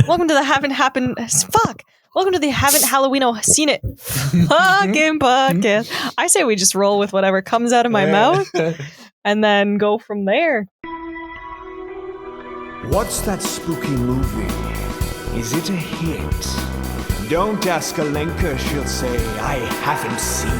Welcome to the Haven't Happened. Fuck. Welcome to the Haven't Halloween Seen It fucking podcast. I say we just roll with whatever comes out of my mouth and then go from there. What's that spooky movie? Is it a hit? Don't ask Alenka, she'll say, I haven't seen it.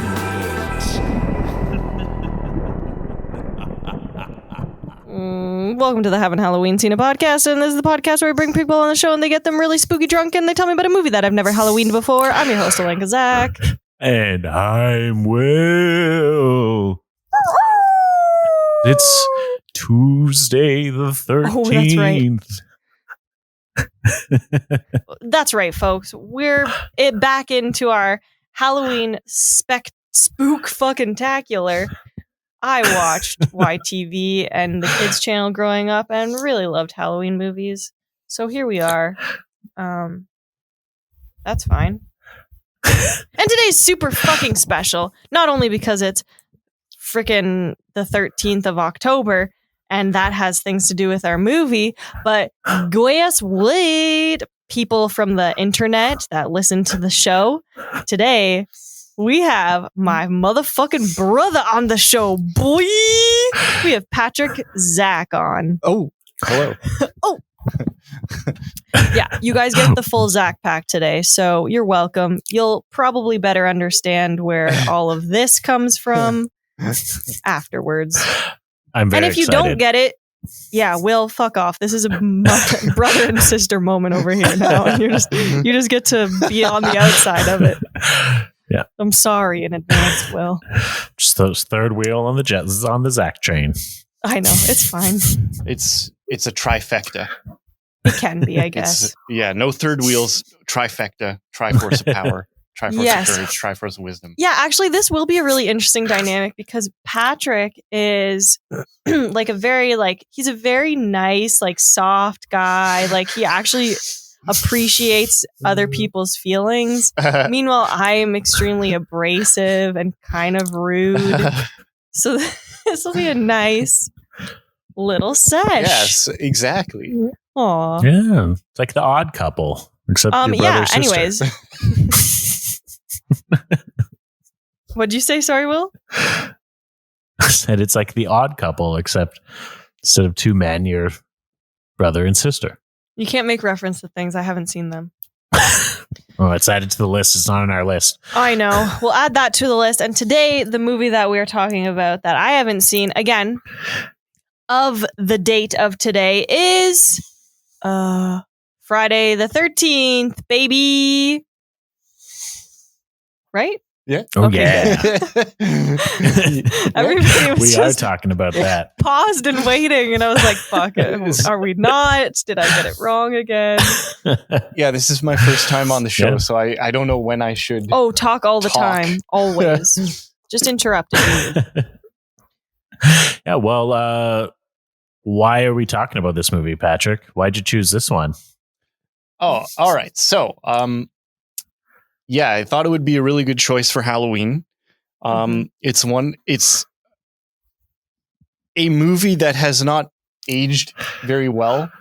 Welcome to the Haven't Halloween Seen It podcast, and this is the podcast where we bring people on the show and they get them really spooky drunk and they tell me about a movie that I've never Halloweened before. I'm your host, Alenka Zach. And I'm Will. It's Tuesday the 13th. Oh, that's right. That's right, folks. We're back into our Halloween spook fucking tacular. I watched YTV and the kids channel growing up and really loved Halloween movies. So here we are. That's fine. And today's super fucking special. Not only because it's freaking the 13th of October and that has things to do with our movie, but guess what? People from the internet that listen to the show today, we have my motherfucking brother on the show, boy. We have Patrick Zach on. Oh, hello. Oh. Yeah, you guys get the full Zach pack today, so you're welcome. You'll probably better understand where all of this comes from afterwards. I'm very And if you excited. don't get it, yeah, Will, fuck off. This is a brother and sister moment over here now. And you just get to be on the outside of it. Yeah. I'm sorry in advance, Will. Just those third wheel on the jets on the Zach train. I know, it's fine. It's a trifecta. It can be, I guess. No third wheels, trifecta, triforce of power, triforce of courage, triforce of wisdom. Yeah, actually, this will be a really interesting dynamic because Patrick is like he's a very nice, like soft guy. Like he actually appreciates other people's feelings. Meanwhile, I am extremely abrasive and kind of rude. So this will be a nice little sesh. Yes, exactly. Aw. Yeah. It's like the odd couple. Except your brother sister. Anyways. What'd you say? Sorry, Will? I said it's like the odd couple, except instead of two men, you're brother and sister. You can't make reference to things. I haven't seen them. Oh, it's added to the list. It's not on our list. I know. We'll add that to the list. And today, the movie that we're talking about that I haven't seen, again, of the date of today is Friday the 13th, baby. Right? Yeah. Oh, Okay. yeah. Everybody was We are just talking about that. paused and waiting. And I was like, fuck it. Are we not? Did I get it wrong again? Yeah, this is my first time on the show, Yeah. so I don't know when I should. Oh, talk all the Talk. time. Always. Just interrupting you. Yeah, well, why are we talking about this movie, Patrick? Why'd you choose this one? Oh, all right. So, yeah, I thought it would be a really good choice for Halloween. It's a movie that has not aged very well,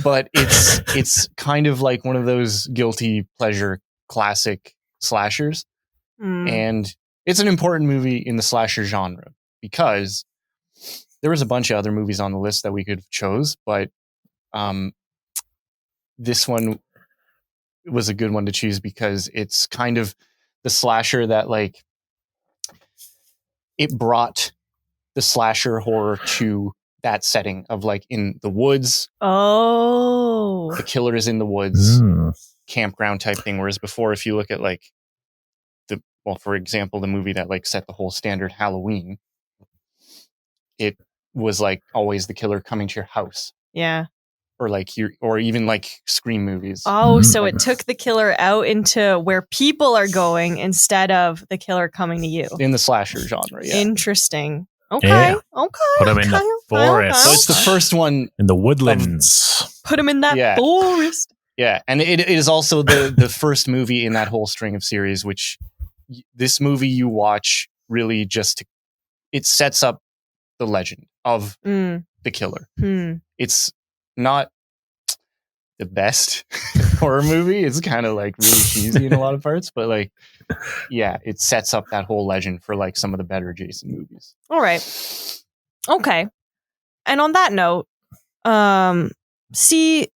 but it's kind of like one of those guilty pleasure classic slashers. And it's an important movie in the slasher genre because there was a bunch of other movies on the list that we could have chose, but this one was a good one to choose because it's kind of the slasher that like it brought the slasher horror to that setting of like in the woods. Oh. The killer is in the woods, campground type thing. Whereas before, if you look at like for example, the movie that like set the whole standard Halloween, it was like always the killer coming to your house. Yeah. Or even like Scream movies. Oh, so it took the killer out into where people are going instead of the killer coming to you. In the slasher genre, yeah. Interesting. Okay. Yeah. Okay. Put 'em in the forest. So it's the first one. In the woodlands. Put him in that Yeah. forest. Yeah, and it is also the first movie in that whole string of series, which this movie you watch really it sets up the legend of the killer. It's not the best horror movie. It's kind of like really cheesy in a lot of parts, but like, yeah, it sets up that whole legend for like some of the better Jason movies. All right. Okay. And on that note, see,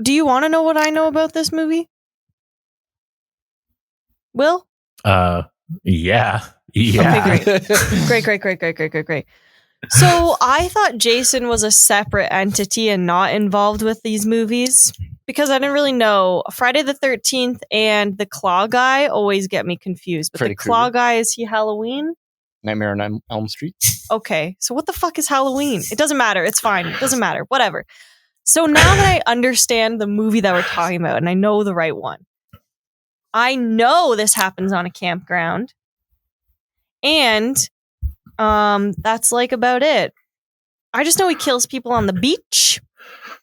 do you want to know what I know about this movie? Will? Yeah. Okay, great. So I thought Jason was a separate entity and not involved with these movies because I didn't really know. Friday the 13th and the Claw Guy always get me confused. But Freddy the Claw Krueger. Guy, is he Halloween? Nightmare on Elm Street. Okay, so what the fuck is Halloween? It doesn't matter. It's fine. It doesn't matter. Whatever. So now that I understand the movie that we're talking about and I know the right one, I know this happens on a campground. And that's like about it. I just know he kills people on the beach.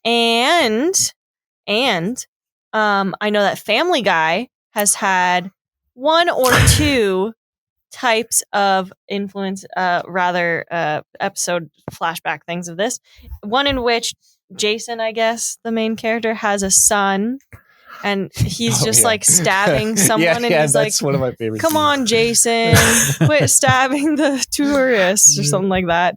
And I know that Family Guy has had one or two types of influence, episode flashback things of this. One in which Jason, I guess, the main character, has a son. And he's just like stabbing someone, and he's like, that's one of my favorite. "Come on, Jason, quit stabbing the tourists," or something like that.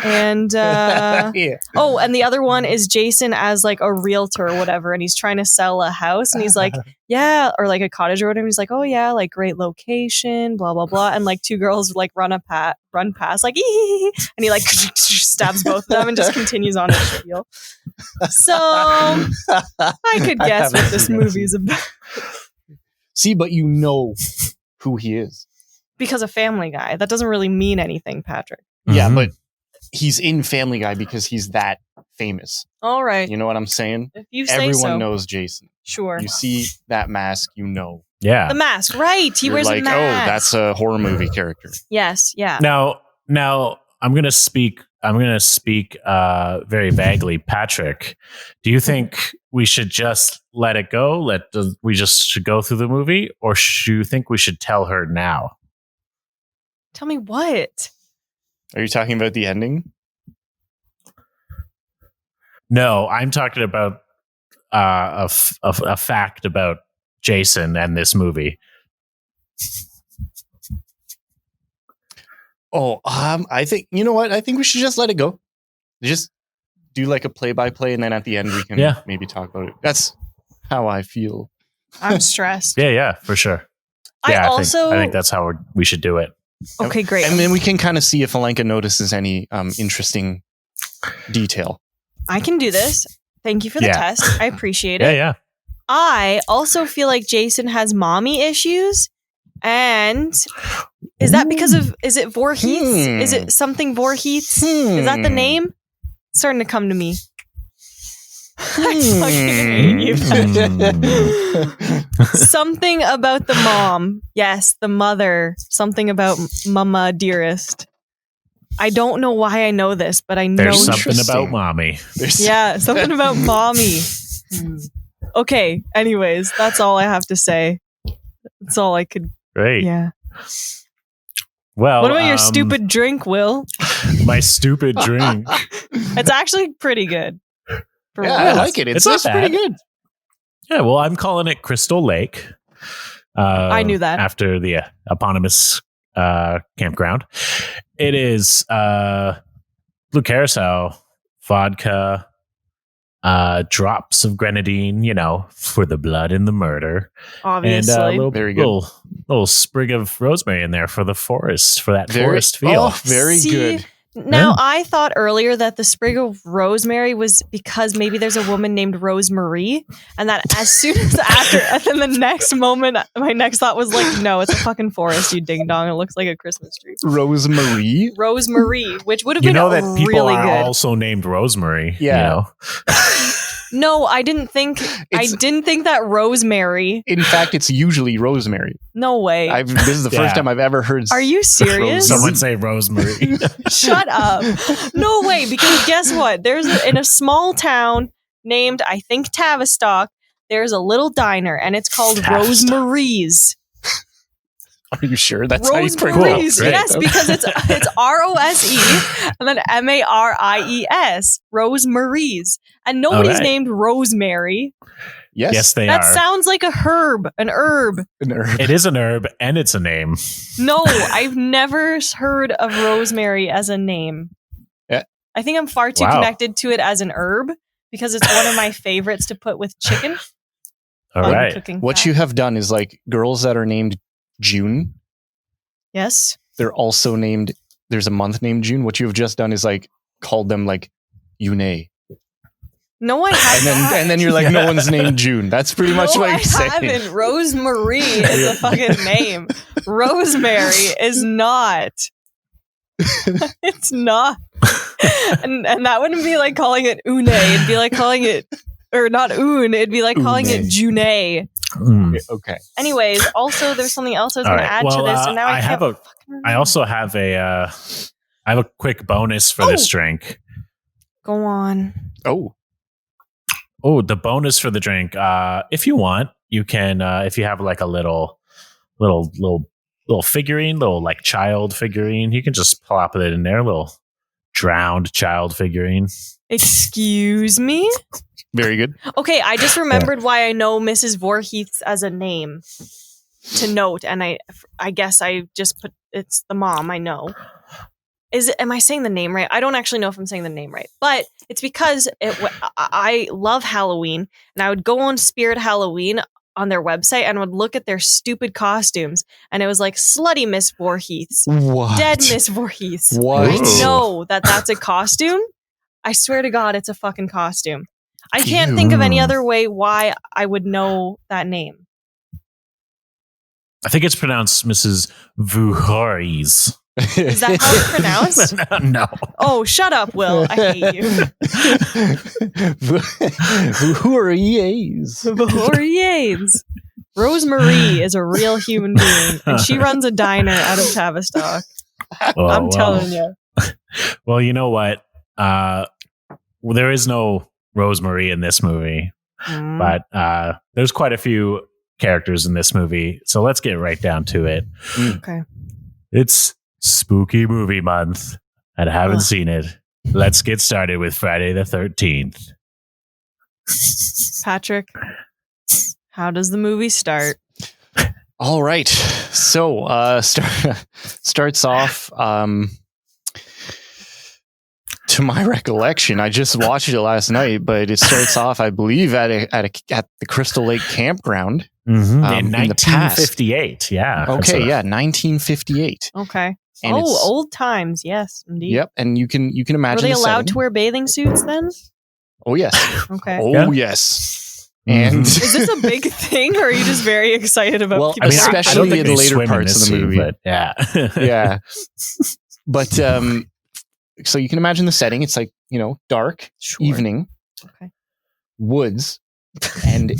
And oh, and the other one is Jason as like a realtor or whatever, and he's trying to sell a house, and he's like, "Yeah," or like a cottage or whatever. He's like, "Oh yeah, like great location, blah blah blah," and like two girls like run past, like, "Ee," and he like stabs both of them and just continues on his spiel. So I could guess what this movie's about. See, but you know who he is Because of Family Guy. That doesn't really mean anything, Patrick. Yeah, Mhm. but he's in Family Guy because he's that famous. All right. You know what I'm saying? If you say Everyone so. knows Jason. Sure. You see that mask, you know. Yeah. The mask, right. He You're wears like, a mask. oh, that's a horror movie character. Yes, yeah. Now I'm going to speak very vaguely. Patrick, do you think we should just let it go? We just should go through the movie, or do you think we should tell her now? Tell me what? Are you talking about the ending? No, I'm talking about a fact about Jason and this movie. Oh, I think, you know what? I think we should just let it go. Just do like a play-by-play, and then at the end we can maybe talk about it. That's how I feel. I'm stressed. Yeah, for sure. Yeah, I think that's how we should do it. Okay, great. And then we can kind of see if Alenka notices any interesting detail. I can do this. Thank you for the test. I appreciate it. Yeah. I also feel like Jason has mommy issues. And is that because of, is it Voorhees? Is it something Voorhees? Is that the name? It's starting to come to me. I fucking hate you. Something about the mom. Yes, the mother. Something about Mama Dearest. I don't know why I know this, but I know there's something about mommy. Yeah, something about mommy. Okay, anyways, that's all I have to say. That's all I could. Great. Yeah. Well, what about your stupid drink, Will? My stupid drink. It's actually pretty good. Yeah, I like it. It's pretty good. Yeah, well, I'm calling it Crystal Lake. I knew that. After the eponymous campground. It is blue curacao, vodka, drops of grenadine, for the blood and the murder. Obviously. And a Very good. little sprig of rosemary in there for the forest, for that forest feel. Oh, very good. Now, I thought earlier that the sprig of rosemary was because maybe there's a woman named Rosemary, and that as soon as and then the next moment, my next thought was like, no, it's a fucking forest, you ding dong. It looks like a Christmas tree. Rosemary, which would have been that people really are good. also named Rosemary. Yeah. No, I didn't think that rosemary. In fact, it's usually rosemary. No way. This is the first time I've ever heard. Are you serious? Someone say Rosemary. Shut up. No way, because guess what? In a small town named, I think, Tavistock, there's a little diner, and it's called Tavistock. Rosemary's. Are you sure that's how you pronounce Rosemaries. it? Yes, because it's ROSE and then MARIES. Rosemaries. And nobody's Alright. named Rosemary. Yes, they That are. sounds like a herb. An herb. An herb. It is an herb and it's a name. No, I've never heard of rosemary as a name. Yeah. I think I'm far too Wow. connected to it as an herb because it's one of my favorites to put with chicken. All Fun right. cooking What fact. you have done is like girls that are named June, Yes. they're also named, there's a month named June. What you have just done is like called them like Yune. No, I haven't. And then you're like, no one's named June. That's pretty much what I you're saying. haven't. Rosemary is a fucking name. Rosemary is not. It's not. And that wouldn't be like calling it Une. It'd be like calling it, or not Un. It'd be like calling it June. Mm. Okay. Anyways, also there's something else I was All going to right. add Well, to this, and now I have can't a. fucking remember. I also have I have a quick bonus for this drink. Go on. Oh, Oh, the bonus for the drink. If you want, you can. If you have like a little figurine, little like child figurine, you can just plop it in there. Little drowned child figurine. Excuse me? very good. Okay, I just remembered why I know Mrs. Voorhees as a name to note, and I guess I just put it's the mom. I know. Am I saying the name right? I don't actually know if I'm saying the name right, but it's because I love Halloween, and I would go on Spirit Halloween on their website and would look at their stupid costumes, and it was like slutty Miss Voorhees, What? dead Miss Voorhees. What? I know that's a costume. I swear to God, it's a fucking costume. I can't think of any other way why I would know that name. I think it's pronounced Mrs. Voorhees. Is that how it's pronounced? No. Oh, shut up, Will. I hate you. Who are EAs? Voorhees. Rosemary is a real human being, and she runs a diner out of Tavistock. Oh, I'm well. telling you. Well, you know what? There is no Rosemary in this movie, but there's quite a few characters in this movie. So let's get right down to it. Okay. It's spooky movie month, and I haven't seen it. Let's get started with Friday the 13th. Patrick, how does the movie start? All right. So starts off. To my recollection, I just watched it last night, but it starts off, I believe, at the Crystal Lake campground In in the past. 1958. Yeah. Okay, yeah, 1958. Okay. And it's- old times. Yes, indeed. Yep, and you can Were imagine. they the allowed setting. to wear bathing suits then? Oh yes. Okay. Oh Yeah. yes. Mhm. And Is this a big thing, or are you just very excited about Well, people? I mean, I especially don't think in the they later swim in parts this of the scene, movie. but yeah. yeah. But so you can imagine the setting. It's like, dark, Sure. evening, Okay. woods, and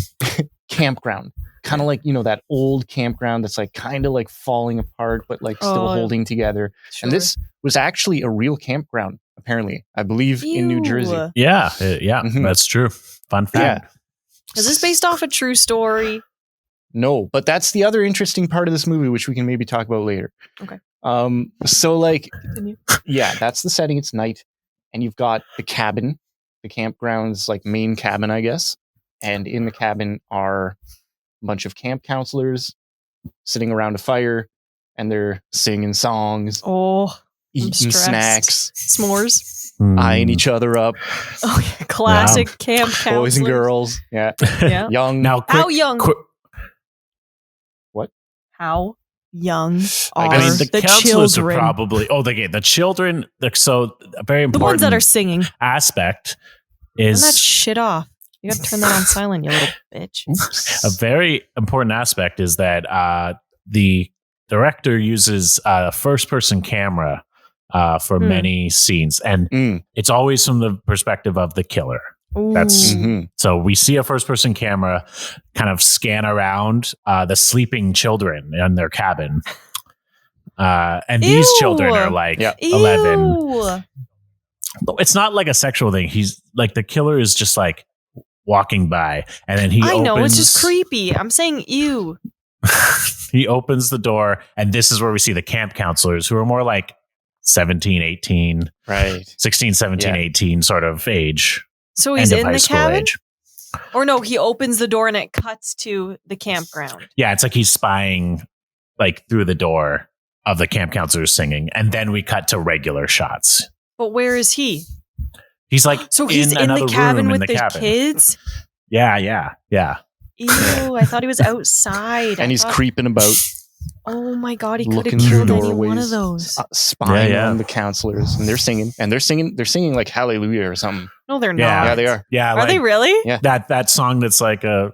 campground. Kind of like, that old campground that's like kind of like falling apart, but like still Oh, holding together. Sure. And this was actually a real campground, apparently, I believe, in New Jersey. Ew. Yeah, Mhm. that's true. Fun fact. Is this based off a true story? No, but that's the other interesting part of this movie, which we can maybe talk about later. Okay. So like, Continue. yeah, that's the setting. It's night, and you've got the cabin, the campground's like main cabin, I guess. And in the cabin are a bunch of camp counselors sitting around a fire, and they're singing songs, Oh, eating stressed. snacks, s'mores. eyeing each other up, Oh, yeah. Classic camp counselors. boys and girls. Yeah, Yeah. young. Now, How young? How young are I mean, the counselors children? are probably the children. So a very The important ones that are singing. aspect Turn is that shit off. You gotta turn that on silent, you little bitch. a very important aspect is that the director uses a first-person camera for many scenes, and it's always from the perspective of the killer. That's Ooh. Mhm. So we see a first-person camera kind of scan around the sleeping children in their cabin, and these Ew. children are like Yeah. 11. Ew. But it's not like a sexual thing. He's like the killer is just like walking by, and then he I know, it's opens- just creepy. I'm saying ew. He opens the door, and this is where we see the camp counselors, who are more like 17, 18, Right. 16, 17, 18 sort of age. So he's end of in high the school cabin? age. Or no, he opens the door and it cuts to the campground. Yeah, it's like he's spying like through the door of the camp counselors singing, and then we cut to regular shots. But where is he? He's like So he's in another the cabin room with in the the cabin. kids? Yeah. Ew, I thought he was outside. And he's creeping about, Oh my god, he could have looking through killed any one doorways, of those. spying Yeah. on the counselors, and they're singing like Hallelujah or something. No, they're Yeah. not. Yeah, they are. Yeah, Are they really? Yeah. that song that's like a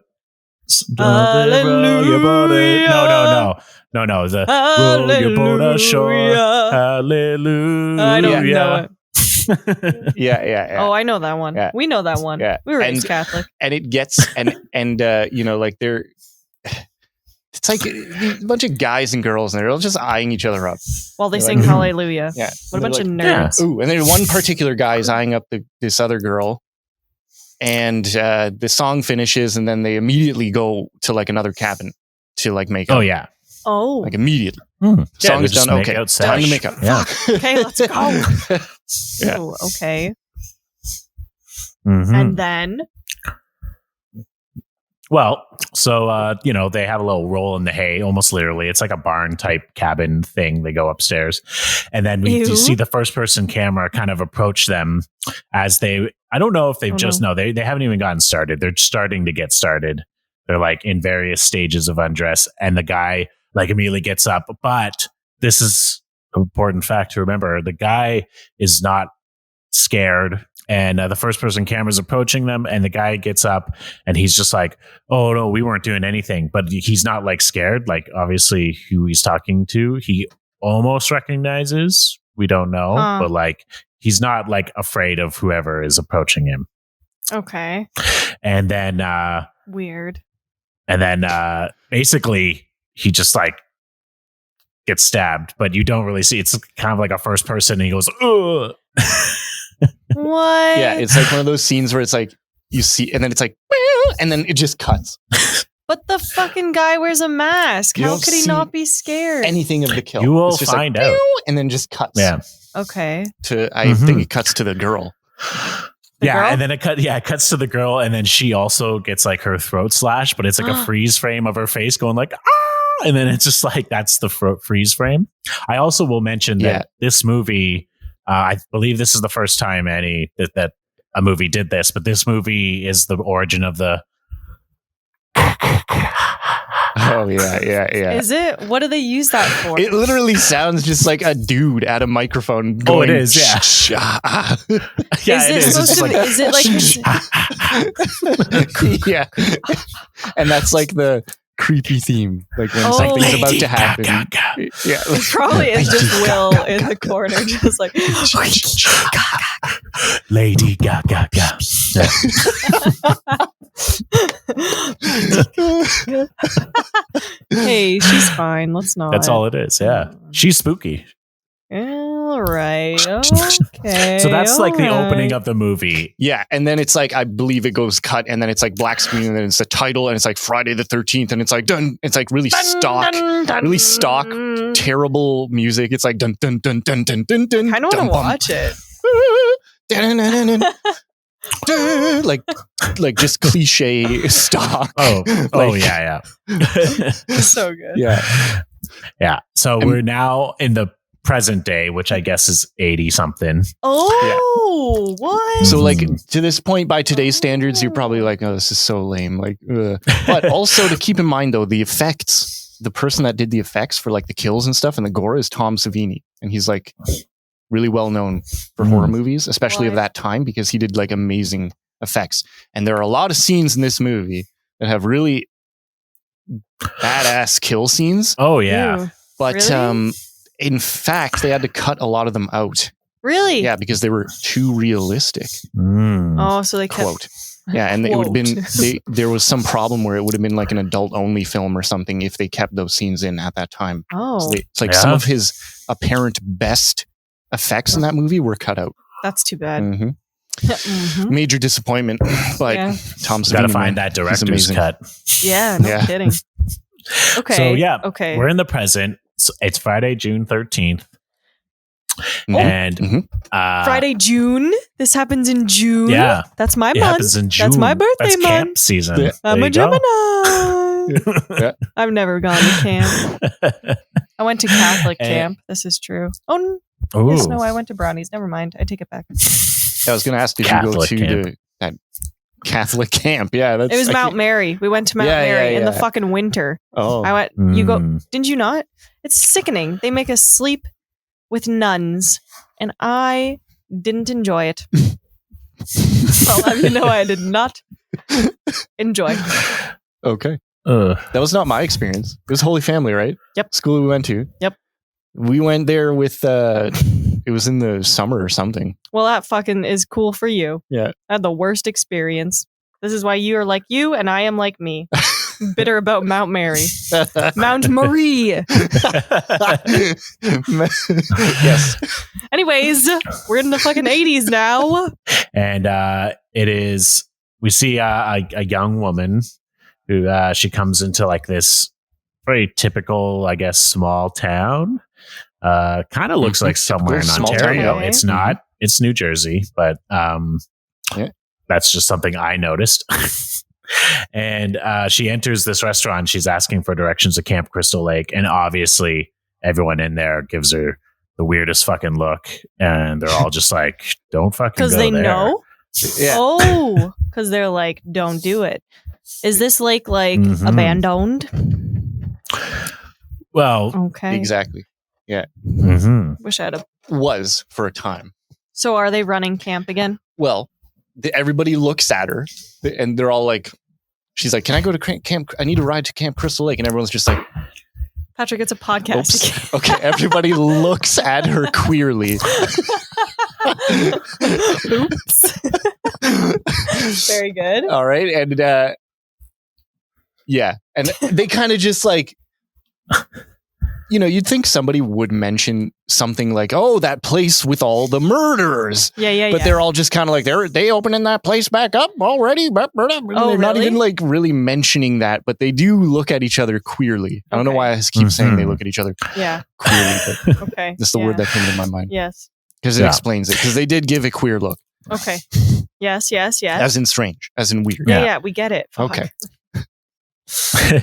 Hallelujah. No. The roll your boat ashore. Hallelujah. I don't know it. Yeah. Oh, I know that one. Yeah. We know that one. Yeah. We were And- raised Catholic. And it gets like they're. It's like a bunch of guys and girls, and they're all just eyeing each other up. While they They're sing like, Hallelujah. Yeah. What a And bunch they're of like, nerds. ooh, and then one particular guy is eyeing up this other girl, and the song finishes, and then they immediately go to like another cabin to like make up. Oh yeah. Oh. Like immediately. Yeah, Song they is just done. make Okay. out Time to sesh. make up. Yeah. Okay, let's go. Yeah. Ooh, okay. Mhm. And then Well, so they have a little roll in the hay, almost literally. It's like a barn type cabin thing. They go upstairs, and then we Ew. do see the first person camera kind of approach them as they. I don't know if they've they haven't even gotten started. They're starting to get started. They're like in various stages of undress, and the guy like immediately gets up. But this is an important fact to remember: the guy is not scared. And the first person camera is approaching them, and the guy gets up and he's just like, oh no, we weren't doing anything. But he's not like scared. Like obviously who he's talking to, he almost recognizes. We don't know, but like he's not like afraid of whoever is approaching him. okay. And then Weird. Basically he just like gets stabbed, but you don't really see. It's kind of like a first person, and he goes, ugh. What? Yeah, it's like one of those scenes where it's like you see, and then it's like, and then it just cuts. But the fucking guy wears a mask. You How don't could he see not be scared? Anything of the kill. You will It's just find like, out. and then just cuts. Yeah. Okay. I think it cuts to the girl. The yeah, girl? and then it cuts to the girl, and then she also gets like her throat slashed, but it's like a freeze frame of her face going like ah, and then it's just like that's the freeze frame. I also will mention that this movie, I believe this is the first time that a movie did this, but this movie is the origin of the. Oh yeah. Is it? What do they use that for? It literally sounds just like a dude at a microphone going. Oh, it is, yeah. Is it supposed to? Is it like? Yeah, and that's like the creepy theme, like when something's about to happen. Yeah, It probably is just Will in the corner, just like. Lady Gaga. Hey, she's fine. Let's not. That's all it is. Yeah, she's spooky. All right. Okay. So that's like the all opening right. of the movie. yeah, and then it's like I believe it goes cut, and then it's like black screen, and then it's the title, and it's like Friday the 13th, and it's like dun. It's like really stock, terrible music. It's like dun dun dun dun dun dun dun. I kind of want to watch it. like just cliche stock. Oh Like- yeah. So good. Yeah. So we're now in the present day, which I guess is 80 something. Oh, what? So like to this point, by today's standards, you're probably like, oh, this is so lame. Like, but also to keep in mind though, the effects, the person that did the effects for like the kills and stuff and the gore is Tom Savini, and he's like really well known for horror movies, especially of that time, because he did like amazing effects. And there are a lot of scenes in this movie that have really badass kill scenes. Oh yeah. Ew. But Really? in fact, they had to cut a lot of them out. Really? Yeah, because they were too realistic. Oh, so they kept. Quote. Yeah, and it would have been there was some problem where it would have been like an adult only film or something if they kept those scenes in at that time. Oh, So it's like some of his apparent best effects in that movie were cut out. that's too bad. Mhm. Mhm. Major disappointment, but Yeah. Tom Savini, Got to find man, that he's director's amazing. cut. Yeah, no Yeah. kidding. Okay. So yeah, Okay. we're in the present. It's Friday, June 13th. And Friday, June. This happens in June. Yeah. That's my It month. happens in June. That's my birthday That's month. camp season. Yeah. I'm There a you go. Gemini. I've never gone to camp. I went to Catholic camp. This is true. Oh, Ooh. yes, no, I went to Brownies. Never mind. I take it back. I was going to ask, did you go Catholic to camp. that Catholic camp? Yeah, that's. It was Mount Mary. We went to Mount Mary in the yeah. fucking winter. Oh, I went. You go. Mm. Didn't you not? It's sickening. They make us sleep with nuns, and I didn't enjoy it. I'll have you know, I did not enjoy. okay. Ugh. That was not my experience. It was Holy Family, right? Yep. School we went to. Yep. We went there with. It was in the summer or something. Well, that fucking is cool for you. Yeah. I had the worst experience. This is why you are like you and I am like me. Bitter about Mount Mary. Mount Marie. Yes. Anyways, we're in the fucking 80s now. And it is, we see a young woman who she comes into like this very typical, I guess, small town. Kind of looks like somewhere in Small Ontario. town. It's not. It's New Jersey, but that's just something I noticed. And she enters this restaurant. She's asking for directions to Camp Crystal Lake, and obviously everyone in there gives her the weirdest fucking look, and they're all just like, "Don't fucking go Because they there." know? Yeah. Oh, because they're like, don't do it. Is this lake like Mhm. abandoned? Well, Okay. Exactly. mhm. Wish I had a. Was for a time. So are they running camp again? Well, everybody looks at her, and they're all like, "She's like, can I go to camp? I need a ride to Camp Crystal Lake." And everyone's just like, Patrick, it's a podcast. "Oops." Okay, everybody looks at her queerly. Oops. Very good. All right, and yeah, and they kind of just like, you'd think somebody would mention something like, "Oh, that place with all the murderers," Yeah. but they're all just kind of like, they opening that place back up already. And they're not really? even like really mentioning that, but they do look at each other queerly. I don't know Okay. why I keep saying they Mhm. look at each other Yeah. queerly, but Okay. that's the word that came to my mind Yes. because it Yeah. explains it. Because they did give a queer look, Okay. Yes. as in strange, as in weird. Yeah. We get it. Fuck. Okay.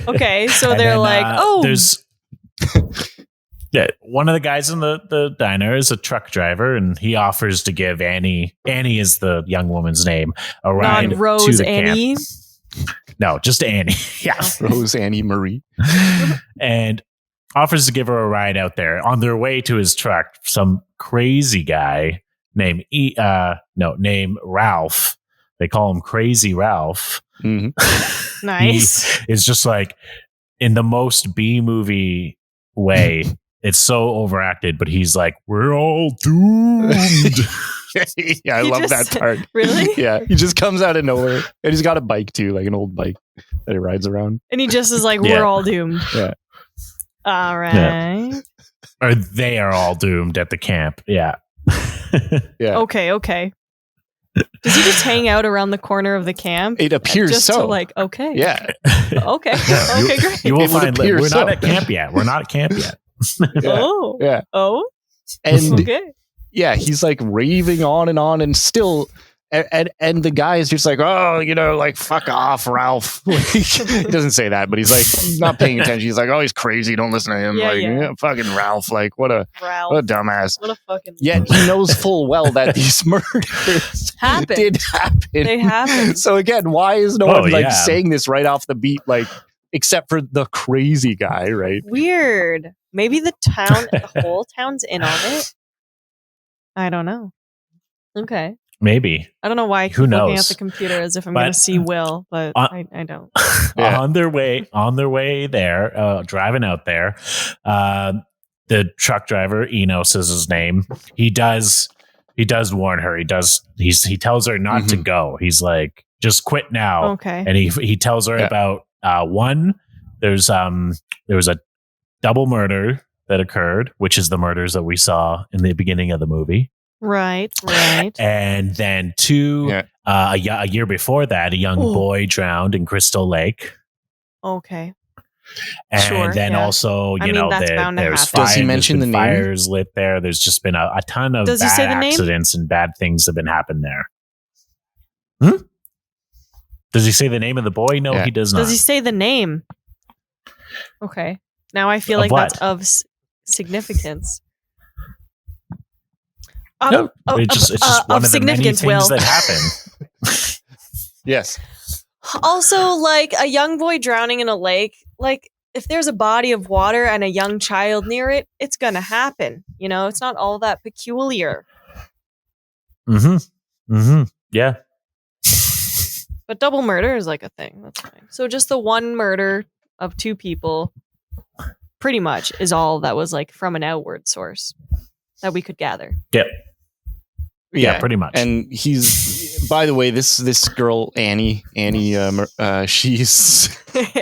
Okay. So And they're then, like, oh, there's one of the guys in the diner is a truck driver, and he offers to give Annie is the young woman's name, a ride to non-Rose the Annie. camp. No, just Annie. Yeah. Rose Annie Marie. And offers to give her a ride out there. On their way to his truck, some crazy guy named Ralph. They call him Crazy Ralph. Mhm. Nice. Is just like in the most B movie way. It's so overacted, but he's like, "We're all doomed." Yeah, I He love just- that part. Really? Yeah, he just comes out of nowhere, and he's got a bike too, like an old bike that he rides around. And he just is like, Yeah. we're all doomed. Yeah. All right. Or they are all doomed at the camp. Yeah. Yeah, Okay. Does he just hang out around the corner of the camp? it appears just so. to like, okay. Yeah, Okay. Yeah, Okay, great. You will It would find appear we're so. not at camp yet. We're not at camp yet. yeah, Oh. yeah. Oh. And Okay. yeah, he's like raving on, and still, and the guy is just like, "Oh, like fuck off, Ralph." Like, he doesn't say that, but he's like not paying attention. He's like, "Oh, he's crazy. Don't listen to him." Yeah, like, yeah. fucking Ralph. Like, what a Ralph. dumbass. What a fucking Yet he knows full well that these murders Happened. did happen. They happened. So again, why is no Oh, one like yeah. saying this right off the beat, like except for the crazy guy, right? Weird. Maybe the whole town's in on it. I don't know. Okay. Maybe. I don't know why I keep Who looking at knows? the computer as if I'm But- going to see Will, but I don't. Yeah. On their way there, driving out there, the truck driver, Enos is his name. He does warn her. He tells her not to go. He's like, just quit now. Okay. And he tells her about one. There was a double murder that occurred, which is the murders that we saw in the beginning of the movie. Right. And then two, a year before that, a young Oh. boy drowned in Crystal Lake. Okay. And Sure, then yeah. also, I mean, that's bound to there's happen. Does he mention there's been the name? fires lit there. There's just been a ton of Does he bad say the name? accidents and bad things have been happening there. Does he say the name of the boy? No, Yeah. he does not. Does he say the name? Okay. Now I feel Of like what? that's of significance. No, it's just one of the many significance, things Will. that happen. Yes. Also, like a young boy drowning in a lake, like if there's a body of water and a young child near it, it's gonna happen. You know, it's not all that peculiar. Yeah. But double murder is like a thing. That's fine. So just the one murder of two people pretty much is all that was like from an outward source that we could gather. Yep. Yeah, pretty much. And he's, by the way, this girl Annie, she's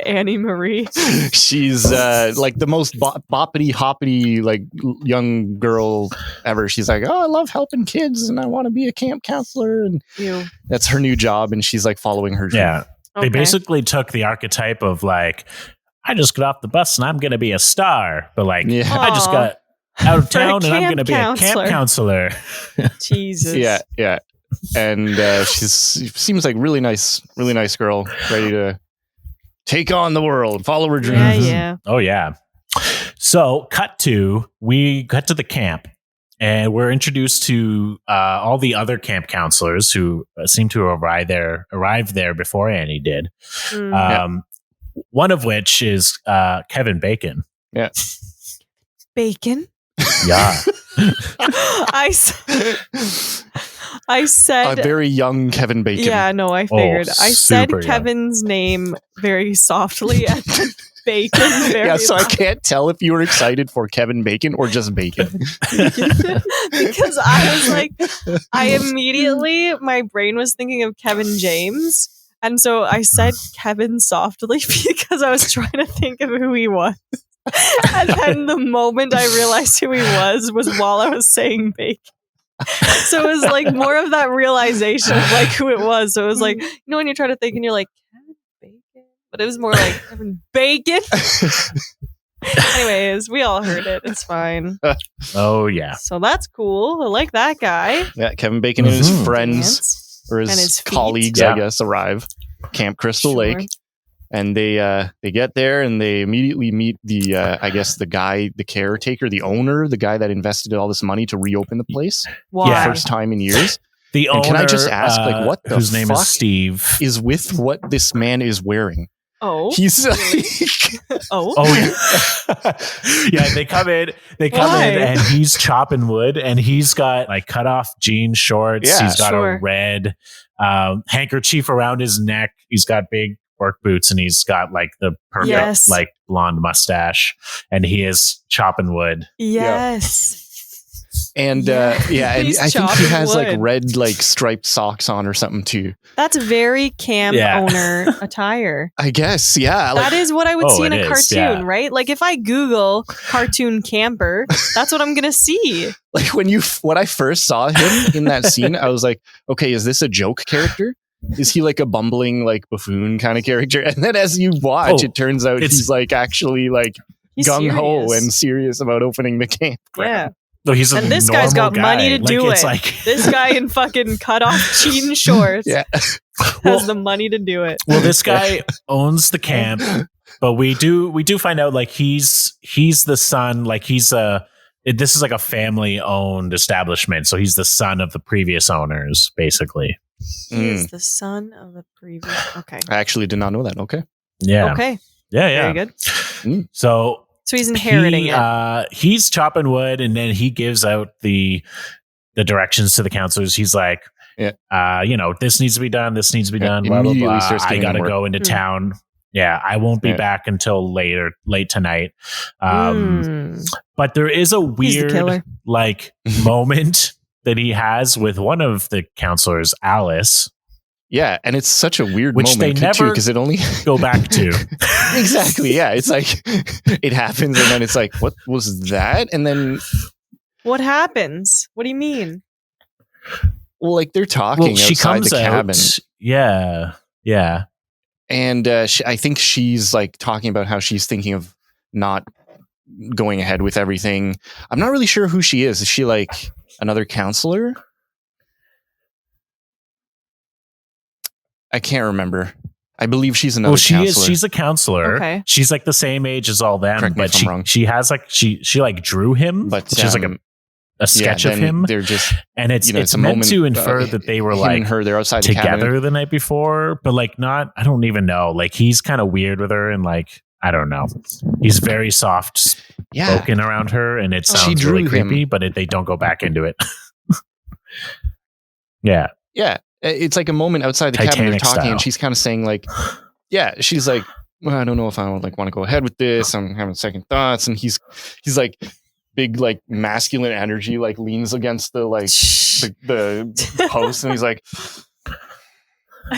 Annie Marie. she's like the most boppity hoppity like young girl ever. She's like, oh, I love helping kids, and I want to be a camp counselor, and Ew. that's her new job. And she's like following her dream. Yeah. They Okay. basically took the archetype of like, I just got off the bus and I'm going to be a star. But like, Yeah. I just Aw. got out of For a town and I'm camp going to be a camp counselor. Jesus. Yeah. And she seems like really nice girl, ready to take on the world, follow her dreams. Yeah. Oh, yeah. So we cut to the camp and we're introduced to all the other camp counselors who seem to arrive there before Annie did. Mm. One of which is Kevin Bacon. Yeah. Bacon. Yeah. I said A very young Kevin Bacon. Yeah, no, I figured. I said super young. Kevin's name very softly and then Bacon very Yeah, so I loud. can't tell if you were excited for Kevin Bacon or just Bacon. Because I was like, my brain was thinking of Kevin James. And so I said Kevin softly because I was trying to think of who he was. And then the moment I realized who he was while I was saying Bacon. So it was like more of that realization of like who it was. So it was like, you know, when you try to think and you're like, Kevin Bacon? But it was more like Kevin Bacon. Anyways, we all heard it. It's fine. Oh, yeah. So that's cool. I like that guy. Yeah, Kevin Bacon and his Mhm. friends Dance. or And his, his feet. colleagues, Yeah. I guess, arrive. Camp Crystal Sure. Lake. And they get there and they immediately meet the I guess the guy, the caretaker, the owner, the guy that invested all this money to reopen the place Why? Yeah. first time in years. The And owner, can I just ask, like, what the whose name fuck is Steve. is with what this man is wearing? Oh. He's Oh. Oh yeah, yeah. They come in Why? and he's chopping wood, and he's got like cut off jean shorts. Yeah, He's got sure. a red handkerchief around his neck. He's got big work boots, and he's got like the perfect Yes. like blonde mustache, and he is chopping wood. Yes. and Yeah, and he's I think he chopping has like wood. red like striped socks on or something too. That's very camp Yeah. owner attire. I guess, yeah. Like, That is what I would Oh, see in it a is, cartoon, yeah. right? Like if I Google cartoon camper, that's what I'm gonna see. like when I first saw him in that scene, I was like, okay, is this a joke character? Is he like a bumbling like buffoon kind of character? And then as you watch, Oh, it turns out it's- he's like actually like He's gung ho serious. and serious about opening the camp. Yeah. So he's a And this guy's normal got money guy. to do it's it. Like, This guy in fucking cut off jean shorts Yeah. has the money to do it. well, this guy owns the camp, but we do find out like he's the son. Like this is like a family owned establishment, so he's the son of the previous owners, basically. He is the son of the previous. Okay. I actually did not know that. Okay. Yeah, Okay. yeah. Very good. So So he's inheriting it. he's chopping wood, and then he gives out the directions to the counselors. He's like, this needs to be done. This needs to be Yeah, done. Blah, blah, immediately blah. starts I giving got to them go into town. Yeah, I won't be Yeah. back until late tonight. Mm. But there is a He's the weird killer. like moment that he has with one of the counselors, Alice. Yeah, and it's such a weird Which they moment never because it only Go back to. exactly. Yeah, it's like it happens, and then it's like, what was that? And then, What happens? What do you mean? well, like they're talking Well, she outside comes the cabin. out. Yeah. And I think she's like talking about how she's thinking of not going ahead with everything. I'm not really sure who she is. Is she like another counselor? I can't remember. I believe she's another counselor. She's a counselor. Okay. She's like the same age as all them, Correct me but if I'm wrong. she has like she like drew him, But she's like a sketch of him. They're just, and it's it's a meant moment, to infer that they were him like and her, they're outside the together cabin. the night before, but like not. I don't even know. Like he's kind of weird with her, and like I don't know. He's very soft spoken around her, and it sounds really creepy. But they don't go back into it. Yeah. It's like a moment outside the cabin. They're Titanic talking, style. and she's kind of saying like, "Yeah." She's like, "Well, I don't know if I want to go ahead with this. I'm having second thoughts." And he's like big, like masculine energy, like leans against the like the post, and he's like,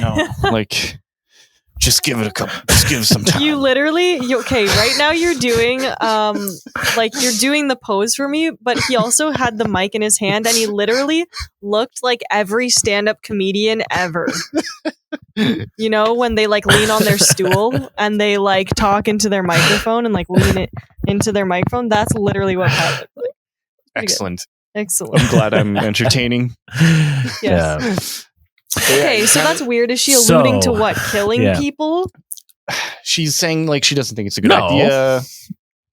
"No, like." Just give it some time. You literally, okay, right now you're doing, like you're doing the pose for me, but he also had the mic in his hand and he literally looked like every stand-up comedian ever. You know, when they like lean on their stool and they like talk into their microphone and like lean it into their microphone. That's literally what Pat looked like. Excellent. Excellent. I'm glad I'm entertaining. Yes. Yeah. Okay, so that's weird. Is she alluding to what? Killing people? She's saying like she doesn't think it's a good No. idea.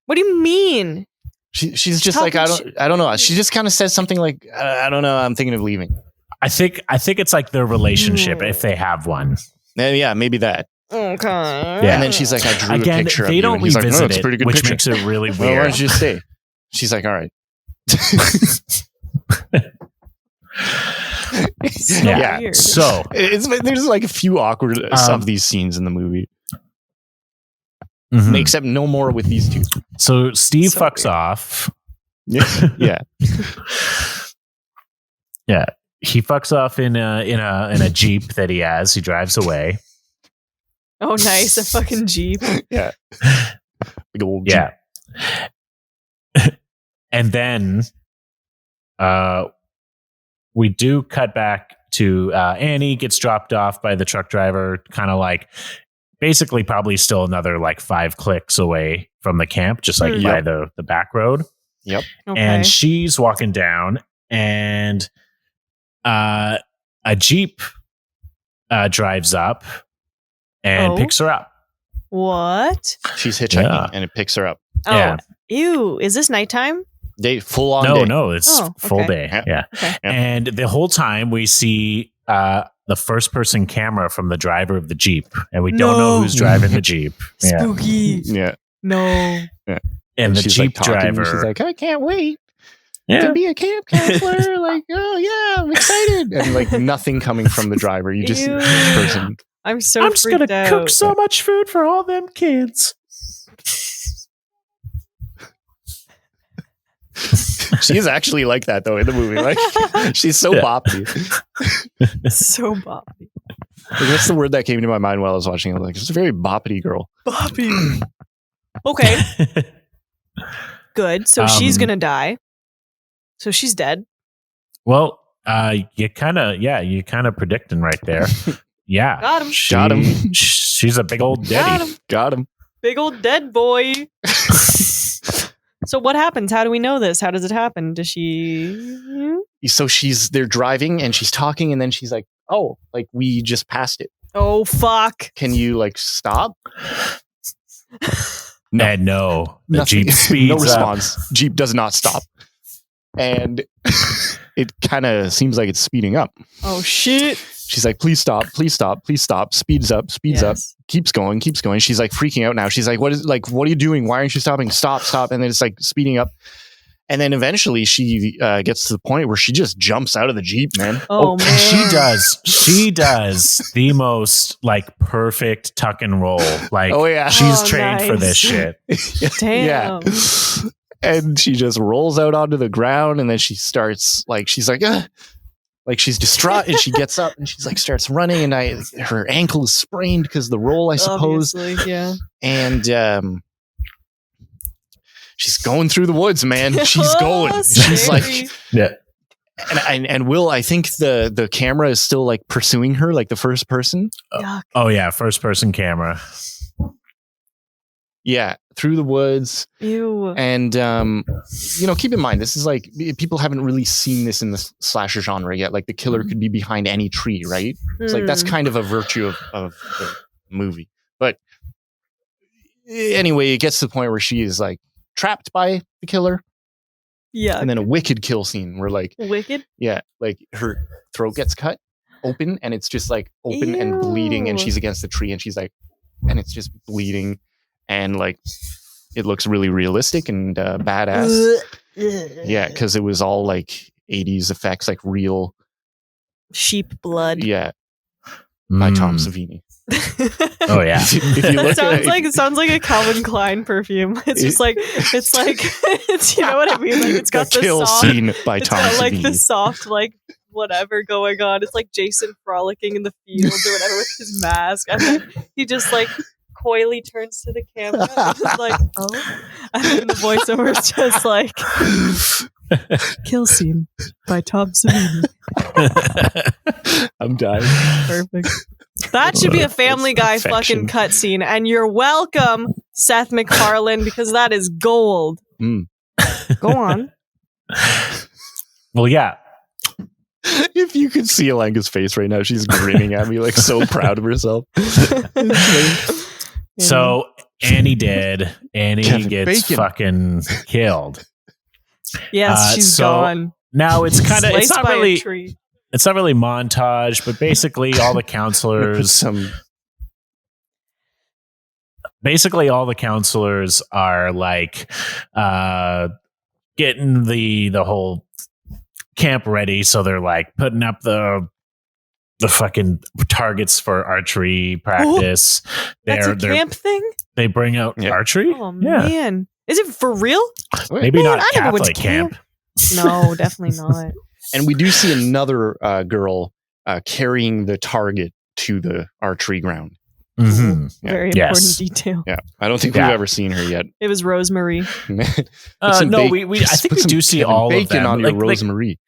What do you mean? She's just like I don't know. She just kind of says something like I don't know. I'm thinking of leaving. I think it's like their relationship if they have one. Yeah, maybe that. Okay. Yeah. And then she's like, I drew a picture of they you. don't And he's like, revisit no, it's a pretty it, good which picture. makes it really Well, why weird. don't you just stay? She's like, all right. So Yeah. weird. So There's like a few awkward of these scenes in the movie, mhm. except no more with these two. So Steve So fucks weird. off. Yeah. Yeah. He fucks off in a Jeep that he has. He drives away. Oh, nice. A fucking Jeep. Yeah. Big old Yeah. And then we do cut back to Annie gets dropped off by the truck driver, kind of like basically probably still another like 5 clicks away from the camp, just like by the back road. Yep. Okay. And she's walking down and a Jeep drives up and picks her up. What? She's hitchhiking Yeah. and it picks her up. Oh, Yeah. ew. Is this nighttime? Day full on day. No, it's full okay. day. Yeah. Okay. And the whole time we see the first person camera from the driver of the Jeep, and we don't know who's driving the Jeep. Yeah. Spooky. Yeah. No. And the she's Jeep like talking, driver. she's like, I can't wait Yeah. to be a camp counselor. Like, oh yeah, I'm excited. And like nothing coming from the driver. You just see Ew. this person. I'm so I'm just freaked gonna out. cook so much food for all them kids. She's actually like that though in the movie. Like she's so boppy. So boppy. Like, that's the word that came to my mind while I was watching it. Like, she's a very boppity girl. Boppy. Okay. Good. So she's gonna die. So she's dead. Well, you kind of predicting right there. Yeah. Got him. Got him. She's a big old Got daddy. him. Got him. Big old dead boy. So what happens? How do we know this? How does it happen? Does she? So they're driving and she's talking and then she's like, oh, like we just passed it. Oh fuck! Can you like stop? No. And no. The Nothing. Jeep speeds No up. response. Jeep does not stop. And it kind of seems like it's speeding up. Oh shit! She's like, please stop, please stop, please stop. Speeds up, speeds up, keeps going, keeps going. She's like freaking out now. She's like, what are you doing? Why aren't you stopping? Stop, stop. And then it's like speeding up. And then eventually she gets to the point where she just jumps out of the Jeep, man. Oh man. She does the most like perfect tuck and roll. Like she's trained for this shit. Damn. Yeah. And she just rolls out onto the ground and then she starts like, she's like, ugh. Like she's distraught and she gets up and she's like starts running and her ankle is sprained because the roll, I suppose. Obviously, yeah. And she's going through the woods, man. She's going. She's like, yeah. And Will, I think the camera is still like pursuing her, like the first person. Yuck. Oh yeah, first person camera. Yeah, through the woods. Ew. And keep in mind, this is like people haven't really seen this in the slasher genre yet. Like the killer could be behind any tree, right? It's like that's kind of a virtue of the movie. But anyway, it gets to the point where she is like trapped by the killer. Yeah. And then a wicked kill scene where like wicked. Yeah, like her throat gets cut open and it's just like open and bleeding, and she's against the tree and she's like, and it's just bleeding, and like it looks really realistic and badass. Yeah, because it was all like 80s effects, like real sheep blood. Yeah, by Tom Savini. Oh yeah. If you look it sounds like a Calvin Klein perfume. It's just like it's you know what I mean? Like it's got the kill soft, scene by Tom Savini. Like the soft like whatever going on. It's like Jason frolicking in the fields or whatever with his mask, and then he just like coyly turns to the camera and is like, oh, and then the voiceover is just like kill scene by Tom Savini. I'm dying. Perfect. That should be a Family Guy fucking cutscene, and you're welcome, Seth MacFarlane, because that is gold. Go on. Well, yeah. If you could see Alenka's face right now, she's grinning at me like so proud of herself. So Annie dead. Annie Kevin gets Bacon. fucking killed. Yes, she's gone. Now it's kind of Sliced by a tree. It's not really montage, but basically all the counselors are like getting the whole camp ready, so they're like putting up the fucking targets for archery practice. That's a camp thing? They bring out archery? Oh man. Is it for real? Maybe Man, not I never went to Catholic camp. No, definitely not. And we do see another girl carrying the target to the archery ground. Mm-hmm. Very important detail. Yeah, I don't think we've ever seen her yet. It was Rosemary. No, I think we do see all of them. On your Rosemary.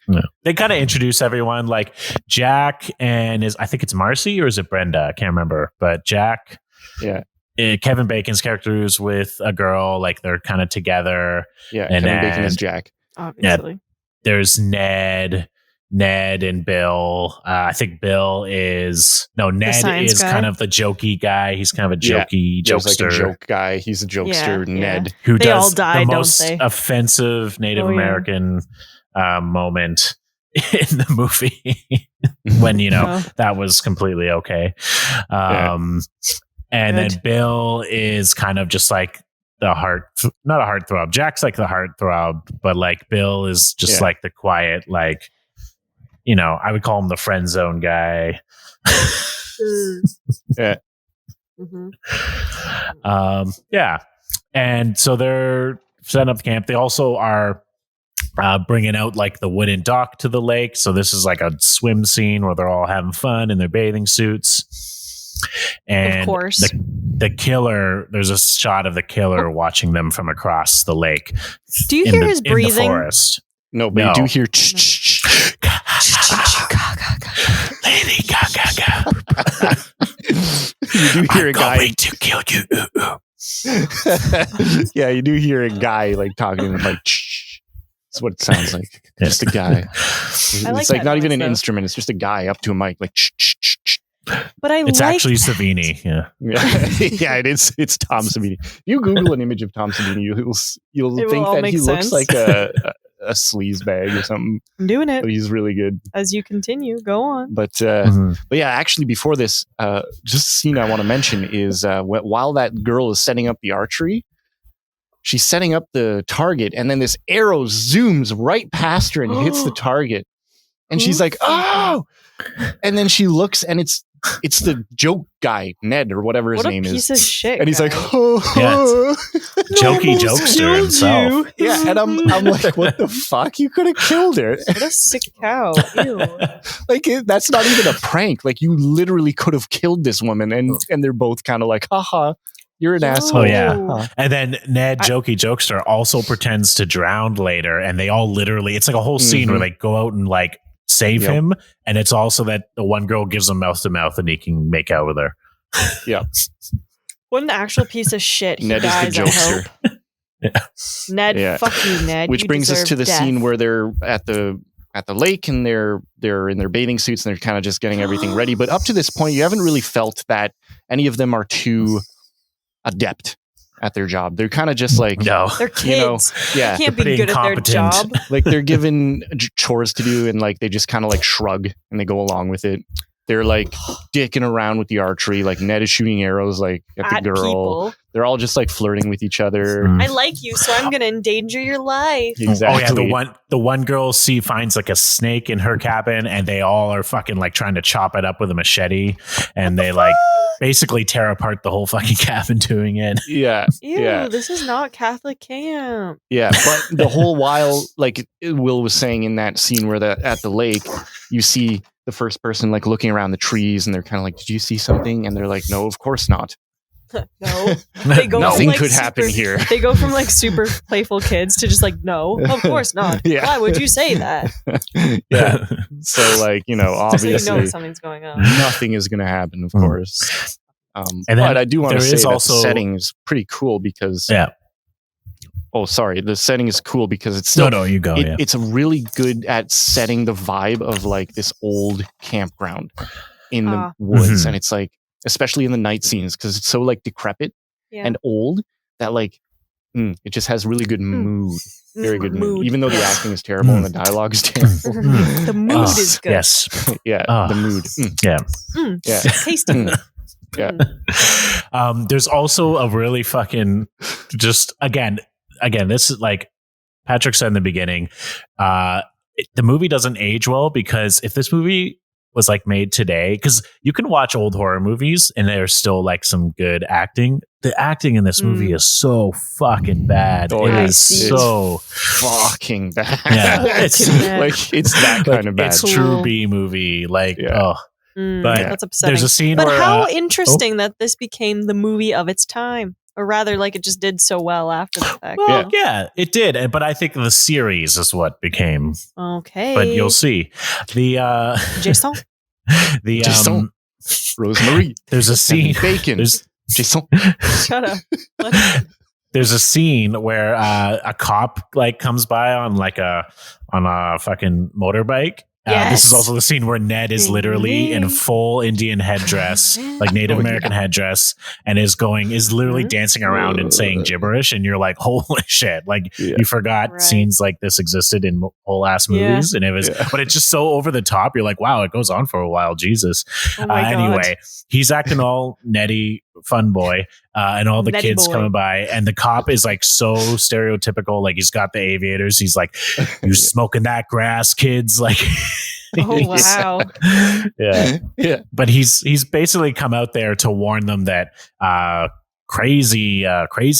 They kind of introduce everyone, like Jack and I think it's Marcy or is it Brenda? I can't remember. But Jack, Kevin Bacon's character is with a girl, like they're kind of together. Yeah, and Kevin Bacon is Jack. Obviously. Yeah, there's Ned and Bill. I think Bill is Ned is guy. kind of the jokey guy. He's kind of a jokey jokester, like a joke guy. He's a jokester. Ned, who they does all die, the most don't they? offensive Native American moment in the movie when that was completely okay. And then Bill is kind of just like the not a heartthrob. Jack's like the heartthrob, but like Bill is just like the quiet, like, I would call him the friend zone guy. And so they're setting up the camp. They also are bringing out like the wooden dock to the lake. So this is like a swim scene where they're all having fun in their bathing suits. And of course, the killer, there's a shot of the killer watching them from across the lake. Do you hear his breathing? In the forest. No, but you do hear Lady Gaga. You do hear a guy going to kill you. Yeah, you do hear a guy like talking to him like that's what it sounds like. Just a guy. It's like not even an instrument, it's just a guy up to a mic like But it's actually Savini. Yeah, it is. It's Tom Savini. You Google an image of Tom Savini, you'll think that he looks like a sleaze bag or something. I'm doing it. But he's really good. As you continue, go on. But yeah, actually, before this, just a scene I want to mention is while that girl is setting up the archery, she's setting up the target, and then this arrow zooms right past her and hits the target, and she's like, "Oh!" And then she looks, and it's the joke guy, Ned, or whatever his name is. Piece of shit. And he's like, jokey jokester himself. Yeah, and I'm like, what the fuck? You could have killed her. What a sick cow. Ew. Like, that's not even a prank. Like, you literally could have killed this woman, and they're both kind of like, haha, You're an Yo. asshole. Oh, yeah. Huh. And then Ned, Jokey Jokester, also pretends to drown later, and they all literally, it's like a whole scene where they go out and like save him, and it's also that the one girl gives him mouth to mouth and he can make out with her. Yeah. What an actual piece of shit he Ned dies, is the jokester. Ned, fuck you, Ned. Which You brings us deserve to the death. scene where they're at the lake and they're in their bathing suits and they're kind of just getting everything ready. But up to this point, you haven't really felt that any of them are too adept at their job. They're kind of just like, No. They're kids. you know, They can't be pretty good at their incompetent. job. like they're given chores to do and like they just kind of like shrug and they go along with it. They're like dicking around with the archery. Like Ned is shooting arrows like at the girl. People. They're all just like flirting with each other. Mm. I like you, so I'm going to endanger your life. Exactly. Oh yeah, the one girl finds like a snake in her cabin, and they all are fucking like trying to chop it up with a machete, and they like basically tear apart the whole fucking cabin doing it. Yeah. Ew, Yeah. this is not Catholic camp. Yeah. But the whole while, like Will was saying in that scene where at the lake, you see the first person like looking around the trees and they're kind of like, did you see something? And they're like, no, of course not. No. They go Nothing from, like, could happen super- here. They go from like super playful kids to just like, no, of course not. Yeah. Why would you say that? Yeah. So like, you know, So you obviously know something's going on. nothing is going to happen, of course. And but then I do want to there say is that also- the setting is pretty cool because Yeah. oh, sorry. The setting is cool because it's still No, you go. Yeah. it's really good at setting the vibe of like this old campground in the woods. Mhm. And it's like, especially in the night scenes, because it's so like decrepit Yeah. and old that like it just has really good mood. Very good mood. Even though the acting is terrible and the dialogue is terrible. The mood is good. Yes. Yeah, Ah. the mood. Yeah. Yeah. Tasty. Yeah. There's also a really fucking just again, this is like Patrick said in the beginning, the movie doesn't age well because if this movie was like made today, because you can watch old horror movies and there's still like some good acting. The acting in this movie is so fucking bad. Oh, It yeah. is so fucking bad. Yeah, it's like it's that kind of bad. It's true B movie. Like Yeah. but That's upsetting. there's a scene But where how interesting that this became the movie of its time. Or rather, like it just did so well after the fact. well, yeah, it did. But I think the series is what became. Okay. But you'll see the Jason? the Jason. Rosemary. there's a scene. Bacon. There's Shut up. there's a scene where a cop like comes by on a fucking motorbike. This is Yes. also the scene where Ned is literally in full Indian headdress, like Native American headdress, and is literally dancing around and saying gibberish. And you're like, holy shit. Like you forgot Right. scenes like this existed in whole ass movies. And it was, but it's just so over the top. You're like, wow, it goes on for a while. Jesus. Oh my God. Anyway, he's acting all Netty fun boy, and all the Netty kids boy. coming by, and the cop is like so stereotypical. Like he's got the aviators. He's like, "You smoking that grass, kids?" Like, Oh, wow. yeah. Yeah. But he's basically come out there to warn them that crazy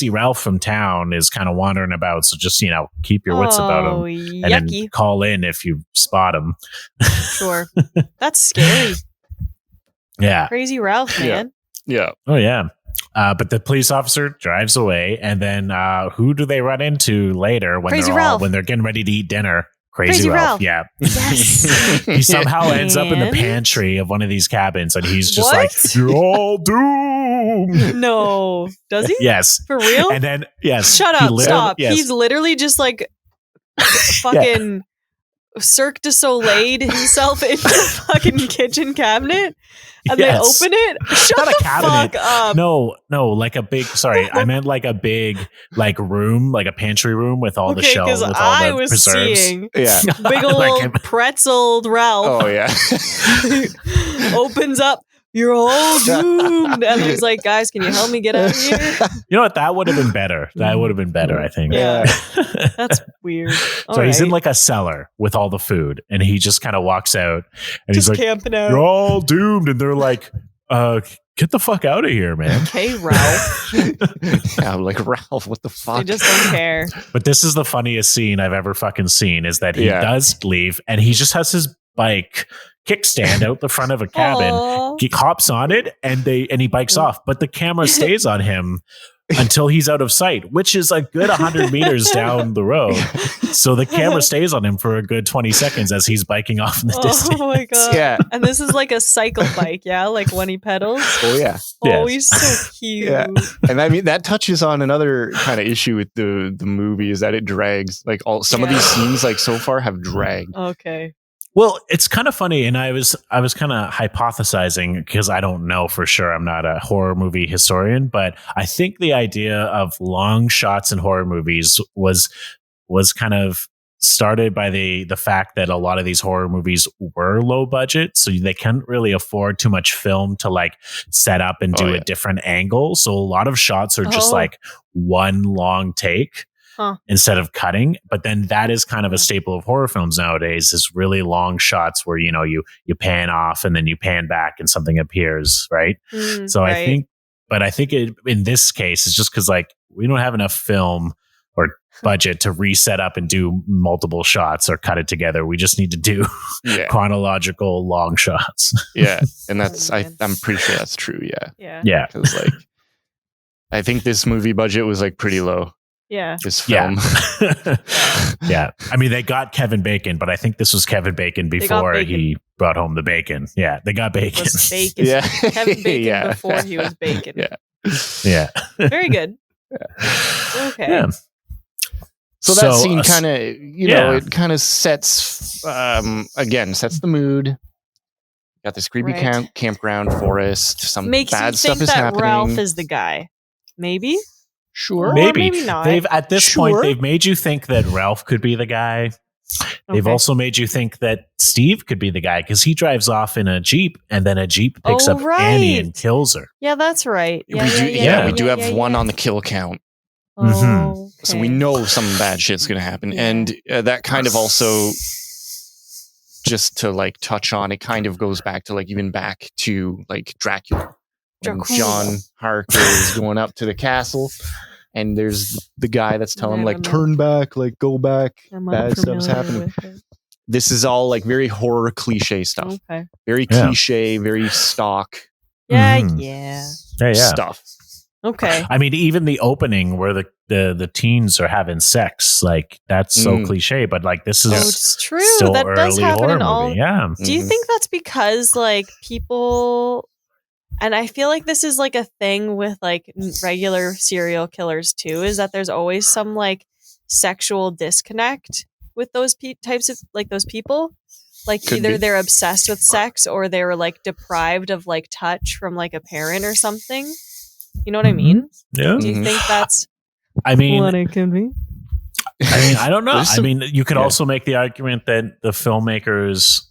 Ralph from town is kind of wandering about. So just keep your wits about him, and then yucky. call in if you spot him. Sure. That's scary. Yeah. Crazy Ralph, man. Yeah. Oh yeah. But the police officer drives away, and then who do they run into later when Crazy they're Ralph. when they're getting ready to eat dinner? Crazy Ralph. Ralph. Yeah. Yes. He somehow ends up in the And? pantry of one of these cabins, and he's just What? like, "You're all doomed." No. Does he? Yes. For real? And then yes. Shut he up. literally- Stop. Yes. He's literally just like fucking Cirque du Soleil himself in the fucking kitchen cabinet. And Yes. they open it. Shut Not a the cabinet. fuck up. No, like a big. Sorry, I meant like a big, like room, like a pantry room with all the Okay, shelves because with all I the was preserves. seeing Yeah. big old Like- pretzeled Ralph Oh yeah. opens up. You're all doomed. And he's like, guys, can you help me get out of here? You know what? That would have been better. That would have been better, I think. Yeah. That's weird. So he's in like a cellar with all the food, and he just kind of walks out, and just he's like, camping out. "You're all doomed," and they're like, "Get the fuck out of here, man!" Okay, Ralph. Yeah, I'm like, Ralph, what the They fuck? just don't care. But this is the funniest scene I've ever fucking seen. Is that he Yeah. does leave, and he just has his bike kickstand out the front of a cabin. Aw. He hops on it and he bikes off, but the camera stays on him until he's out of sight, which is a good 100 meters down the road. So the camera stays on him for a good 20 seconds as he's biking off in the distance. Oh my god. Yeah. And this is like a cycle bike, yeah? Like when he pedals. Oh yeah. Oh, Yes. he's so cute. Yeah. And I mean that touches on another kind of issue with the movie is that it drags. Like some of these scenes like so far have dragged. Okay. Well, it's kind of funny, and I was kind of hypothesizing because I don't know for sure. I'm not a horror movie historian, but I think the idea of long shots in horror movies was kind of started by the fact that a lot of these horror movies were low budget, so they couldn't really afford too much film to like set up and do a different angle. So a lot of shots are just like one long take. Instead of cutting. But then that is kind of a staple of horror films nowadays, is really long shots where, you know, you pan off and then you pan back and something appears, right? So right. I think in this case, it's just because like we don't have enough film or budget to reset up and do multiple shots or cut it together. We just need to do chronological long shots. Yeah. And that's, I'm pretty sure that's true. Yeah. Yeah. Because like, I think this movie budget was like pretty low. Yeah. This film. Yeah. I mean, they got Kevin Bacon, but I think this was Kevin Bacon before he brought home the bacon. Yeah. They got bacon. Was bacon. Yeah. Kevin Bacon before he was bacon. Yeah. Very good. Okay. Yeah. So that scene kind of, you know, it kind of sets the mood. Got this creepy campground forest. Some makes bad you stuff think is that happening. Ralph is the guy. Maybe. Sure. Maybe. Not. They've at this point they've made you think that Ralph could be the guy. They've also made you think that Steve could be the guy because he drives off in a Jeep and then a Jeep picks up Annie and kills her. Yeah, that's right. We do have one on the kill count. Okay. So we know some bad shit's going to happen. Yeah. And that kind of also, just to like touch on, it kind of goes back to like even back to like Dracula. When John Harker is going up to the castle. And there's the guy that's telling him, like, turn back, like, go back. Bad stuff's happening. This is all, like, very horror cliche stuff. Okay. Very cliche, very stock stuff. Okay. I mean, even the opening where the teens are having sex, like, that's so cliche. But, like, this is it's true. Still that does happen in all. Yeah. Do you think that's because, like, people... And I feel like this is like a thing with like regular serial killers too, is that there's always some like sexual disconnect with those types of like those people. Like either they're obsessed with sex or they were like deprived of like touch from like a parent or something. You know what I mean? Yeah. Do you think that's what it can be? I mean, I don't know. I mean, you could also make the argument that the filmmakers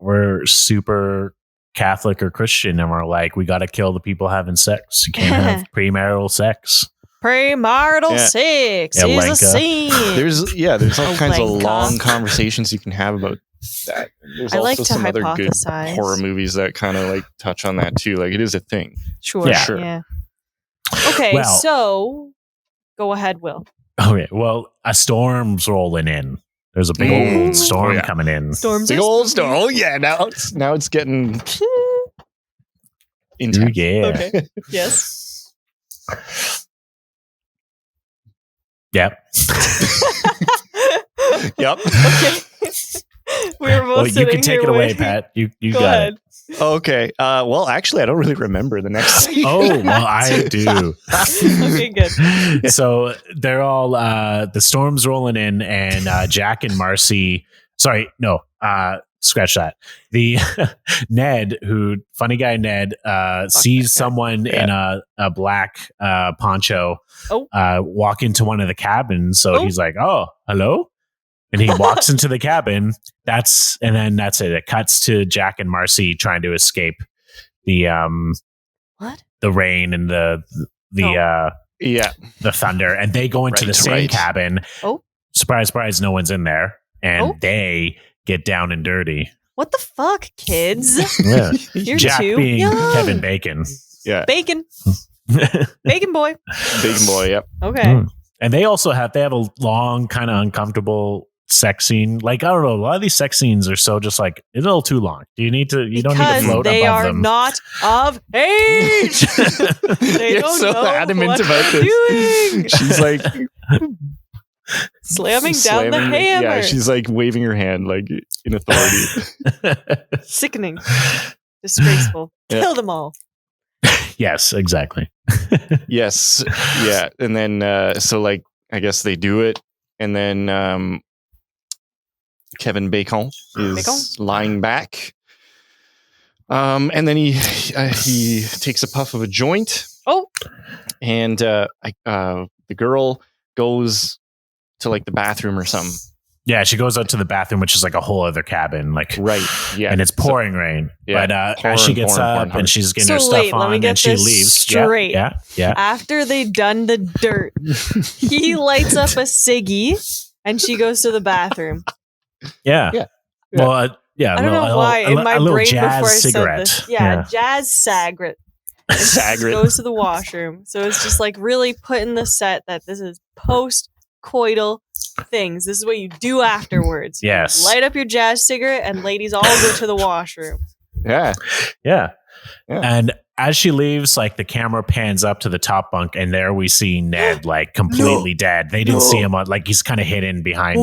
were super Catholic or Christian and we're like, we got to kill the people having sex. You can't have premarital sex. Premarital sex is a sin. There's all kinds of long conversations you can have about that. There's also like to some other good hypothesize. horror movies that kind of like touch on that too. Like it is a thing. Sure. Yeah. Okay, so go ahead, Will. Okay, well, a storm's rolling in. There's a big old storm coming in. Big old storm. Oh yeah, now it's getting intense. Yeah. Okay. Yes. Yep. Yep. Okay. We're both you can take it away, Pat. You go got ahead. it. Okay. Well, actually, I don't really remember the next scene. Oh, well, I do. Okay, good. So they're all the storm's rolling in, and Jack and Marcy. Sorry, no. Scratch that. The Ned, funny guy Ned, sees someone in a black poncho walk into one of the cabins. So he's like, "Oh, hello." And he walks into the cabin. That's it. It cuts to Jack and Marcy trying to escape the the rain and the thunder, and they go into the same cabin. Oh, surprise, surprise! No one's in there, and they get down and dirty. What the fuck, kids? Yeah, You're Jack too being young. Kevin Bacon. Yeah, Bacon boy. Bacon boy. Yep. Okay. And they also have a long, kind of uncomfortable sex scene. Like, I don't know. A lot of these sex scenes are so just like, it's a little too long. Do you need to, you don't need to float they above are them. not of age. They You're don't so know adamant what about they're this. doing. She's like Slamming down the hammer. Yeah, she's like waving her hand like in authority. Sickening. Disgraceful. Yeah. Kill them all. Yes, exactly. Yes. Yeah. And then so like I guess they do it, and then Kevin Bacon is lying back. And then he takes a puff of a joint. Oh. And the girl goes to like the bathroom or something. Yeah, she goes out to the bathroom, which is like a whole other cabin. Like, right. Yeah. And it's pouring rain. Yeah, But as she gets up and she's getting her stuff on and she leaves. Straight. Yeah. After they done the dirt, he lights up a ciggy and she goes to the bathroom. Yeah. Well, I don't know why in my little brain jazz before I cigarette. said this. Yeah, jazz sagret. Sagret. Goes to the washroom. So it's just like really putting the set that this is post-coital things. This is what you do afterwards. Yes. You light up your jazz cigarette and ladies all go to the washroom. Yeah. And as she leaves, like the camera pans up to the top bunk, and there we see Ned like completely dead. They didn't see him on, like he's kind of hidden behind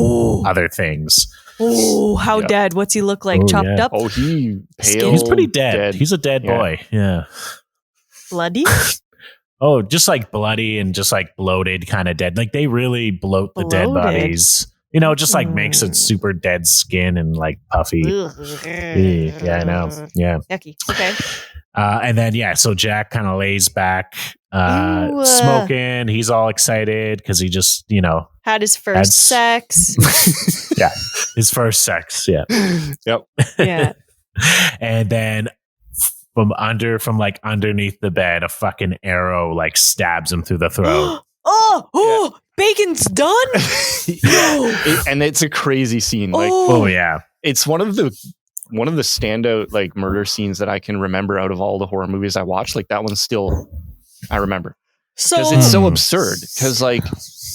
other things. Oh, how dead? What's he look like? Chopped up? Oh, he pale. He's pretty dead. He's a dead boy. Yeah. Bloody? Oh, just like bloody and just like bloated, kind of dead. Like they really bloat the dead bodies. You know, just like makes it super dead skin and like puffy. Yeah, I know. Yeah. Yucky. Okay. And then, so Jack kind of lays back, smoking. He's all excited because he just, had his first sex. Yeah. His first sex. Yeah. Yep. Yeah. And then from underneath the bed, a fucking arrow like stabs him through the throat. Bacon's done. And it's a crazy scene. Like, it's one of the standout like murder scenes that I can remember out of all the horror movies I watched. Like that one still, I remember because it's so absurd. Because like,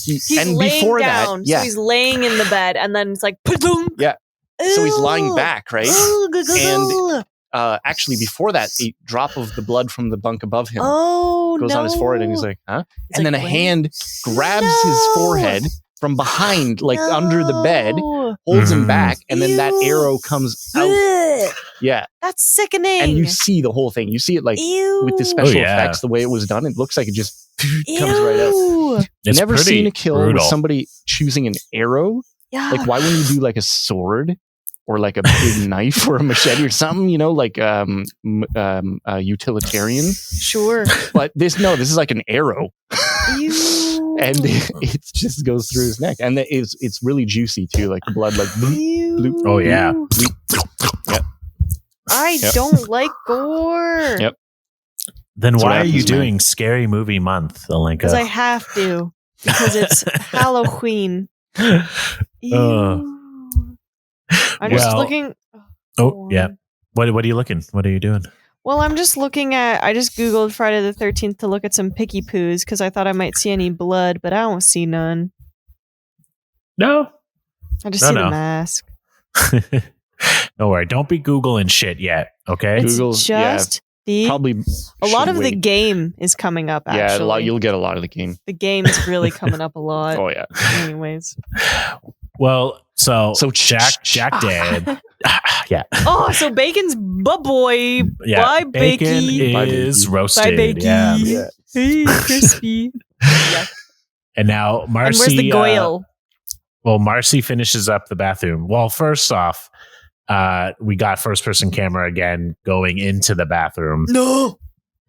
he's before down, that, so he's laying in the bed, and then it's like, pa-doom. Yeah. So he's lying back, right? And actually, before that, a drop of the blood from the bunk above him goes on his forehead, and he's like, "Huh?" And then a hand grabs his forehead from behind, like under the bed, holds him back, and then that arrow comes out. Yeah, that's sickening. And you see the whole thing. You see it like with the special effects, the way it was done. It looks like it just comes right out. It's never seen a kill brutal. with somebody choosing an arrow. Yeah. Like, why wouldn't you do like a sword or like a big knife or a machete or something? Like utilitarian. Sure. But this is like an arrow. And it just goes through his neck, and it's really juicy too, like the blood, like bloop, bloop, oh yeah. Yep. I don't like gore. Yep. Then why are you doing Scary Movie Month, Alenka? Because I have to. Because it's Halloween. I'm just looking. Oh yeah. What are you looking? What are you doing? Well, I'm just looking at. I just Googled Friday the 13th to look at some picky poos because I thought I might see any blood, but I don't see none. No. I just see the mask. Don't worry. Don't be Googling shit yet. Okay. It's just probably a lot of the game is coming up. Actually, yeah, you'll get a lot of the game. The game is really coming up a lot. Oh yeah. Anyways. Well, so Jack dead. Yeah. Oh, so Bacon's boy. Yeah. Bye, Bacon Bakey. is roasted. Bye, Bakey. Yeah. Hey, crispy. Yeah. And now Marcy. And where's the Goyle? Marcy finishes up the bathroom. Well, first off, we got first-person camera again going into the bathroom. No.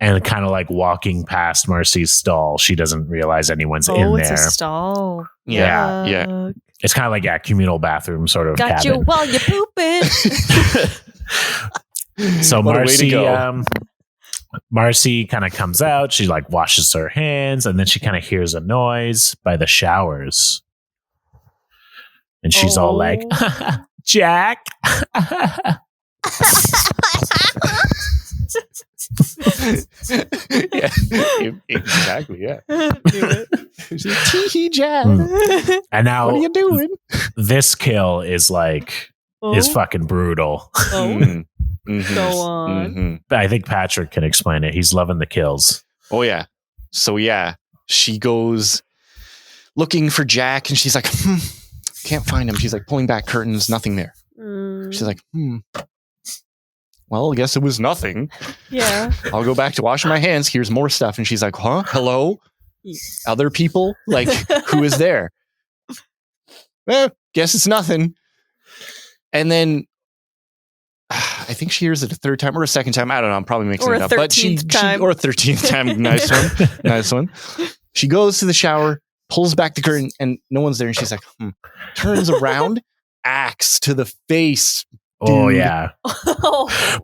And kind of like walking past Marcy's stall. She doesn't realize anyone's in there. Oh, it's a stall. Yeah. Yeah. It's kind of like a communal bathroom sort of Got cabin. you while you're pooping. So Marcy kind of comes out. She like washes her hands, and then she kind of hears a noise by the showers. And she's all like, Jack. Yeah, exactly. Yeah. Do Tee Jab. it. And now What are you doing? this kill is is Oh, fucking brutal. oh, Mhm. go on. Mhm. I think Patrick can explain it. He's loving the kills. Oh yeah. So yeah, she goes looking for Jack, and she's like, can't find him. She's like pulling back curtains, nothing there. Mm, She's like, well, I guess it was nothing. yeah. I'll go back to washing my hands. Here's more stuff. And she's like, huh? Hello? Other people? Like, who is there? Guess it's nothing. And then I think she hears it a third time or a second time. I don't know. I'm probably mixing Or it a up. But she 13th time. or a 13th time. Nice one. Nice one. She goes to the shower, pulls back the curtain, and no one's there. And she's like, turns around, axe to the face. Oh Dude. yeah.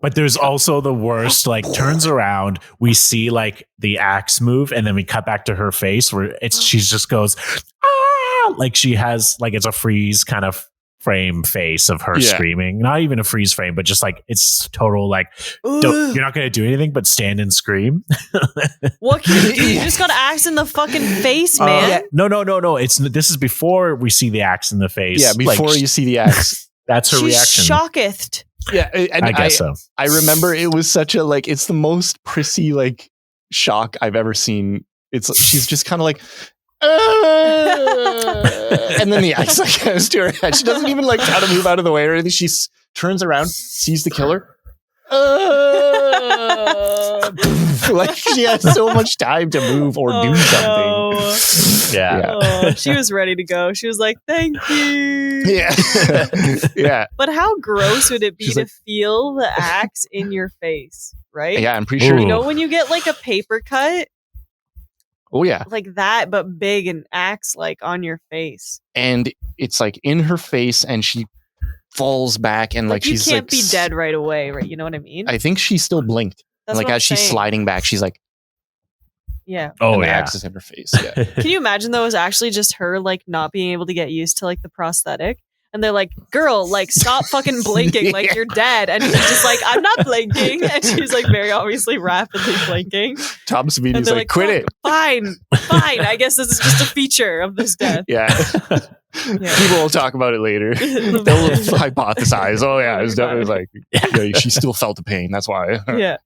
But there's also the worst, turns around, we see the axe move, and then we cut back to her face where she just goes, ah! Like she has it's a freeze kind of frame face of her screaming. Not even a freeze frame, but just it's total you're not gonna do anything but stand and scream. What can you do? You just got axe in the fucking face, man. No. This is before we see the axe in the face. Yeah, before you see the axe. That's her She's reaction. shocketh. Yeah, and I guess so. I remember it was such a it's the most prissy shock I've ever seen. She's just kind of and then the axe goes to her head. She doesn't even try to move out of the way or anything. She turns around, sees the killer. She has so much time to move or do something. Yeah. Oh, she was ready to go. She was like, thank you. Yeah. Yeah. But how gross would it be She's to feel the axe in your face, right? Yeah, I'm pretty sure. You know when you get a paper cut? Oh yeah. Like that, but big and axe on your face. And it's in her face, and she falls back, and she's you can't be dead right away, right? You know what I mean? I think she still blinked. That's what I'm as she's saying. sliding back, she's like, yeah. Oh and the yeah. axe is in her face. Yeah. Can you imagine though? It was actually just her not being able to get used to the prosthetic, and they're like, "Girl, stop fucking blinking, Yeah. you're dead." And she's just like, "I'm not blinking," and she's very obviously rapidly blinking. Tom Savini's And they're like, quit it. Fine. I guess this is just a feature of this death. Yeah. Yeah. People will talk about it later. They'll hypothesize. Oh yeah, it's definitely she still felt the pain. That's why. Yeah.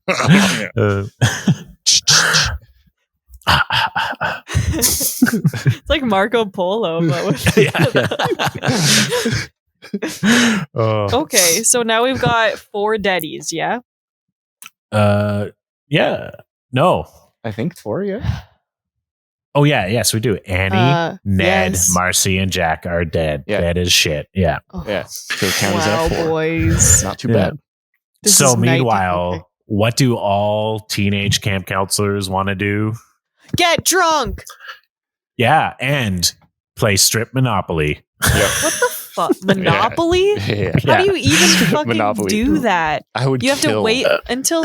It's like Marco Polo, but with Okay, so now we've got 4 deadies, yeah? Yeah. No. I think 4, yeah. Oh yeah, yes, we do. Annie, Ned, yes. Marcy, and Jack are dead. Yeah. Dead as shit. Yeah. Oh. Yeah. So it counts Wow, as 4. boys. Not too Yeah. bad. This So is meanwhile, 19 what do all teenage camp counselors want to do? Get drunk. Yeah, and play strip Monopoly. What the fuck? Monopoly? Yeah. How do you even fucking Monopoly. do that? I would You have to kill. wait until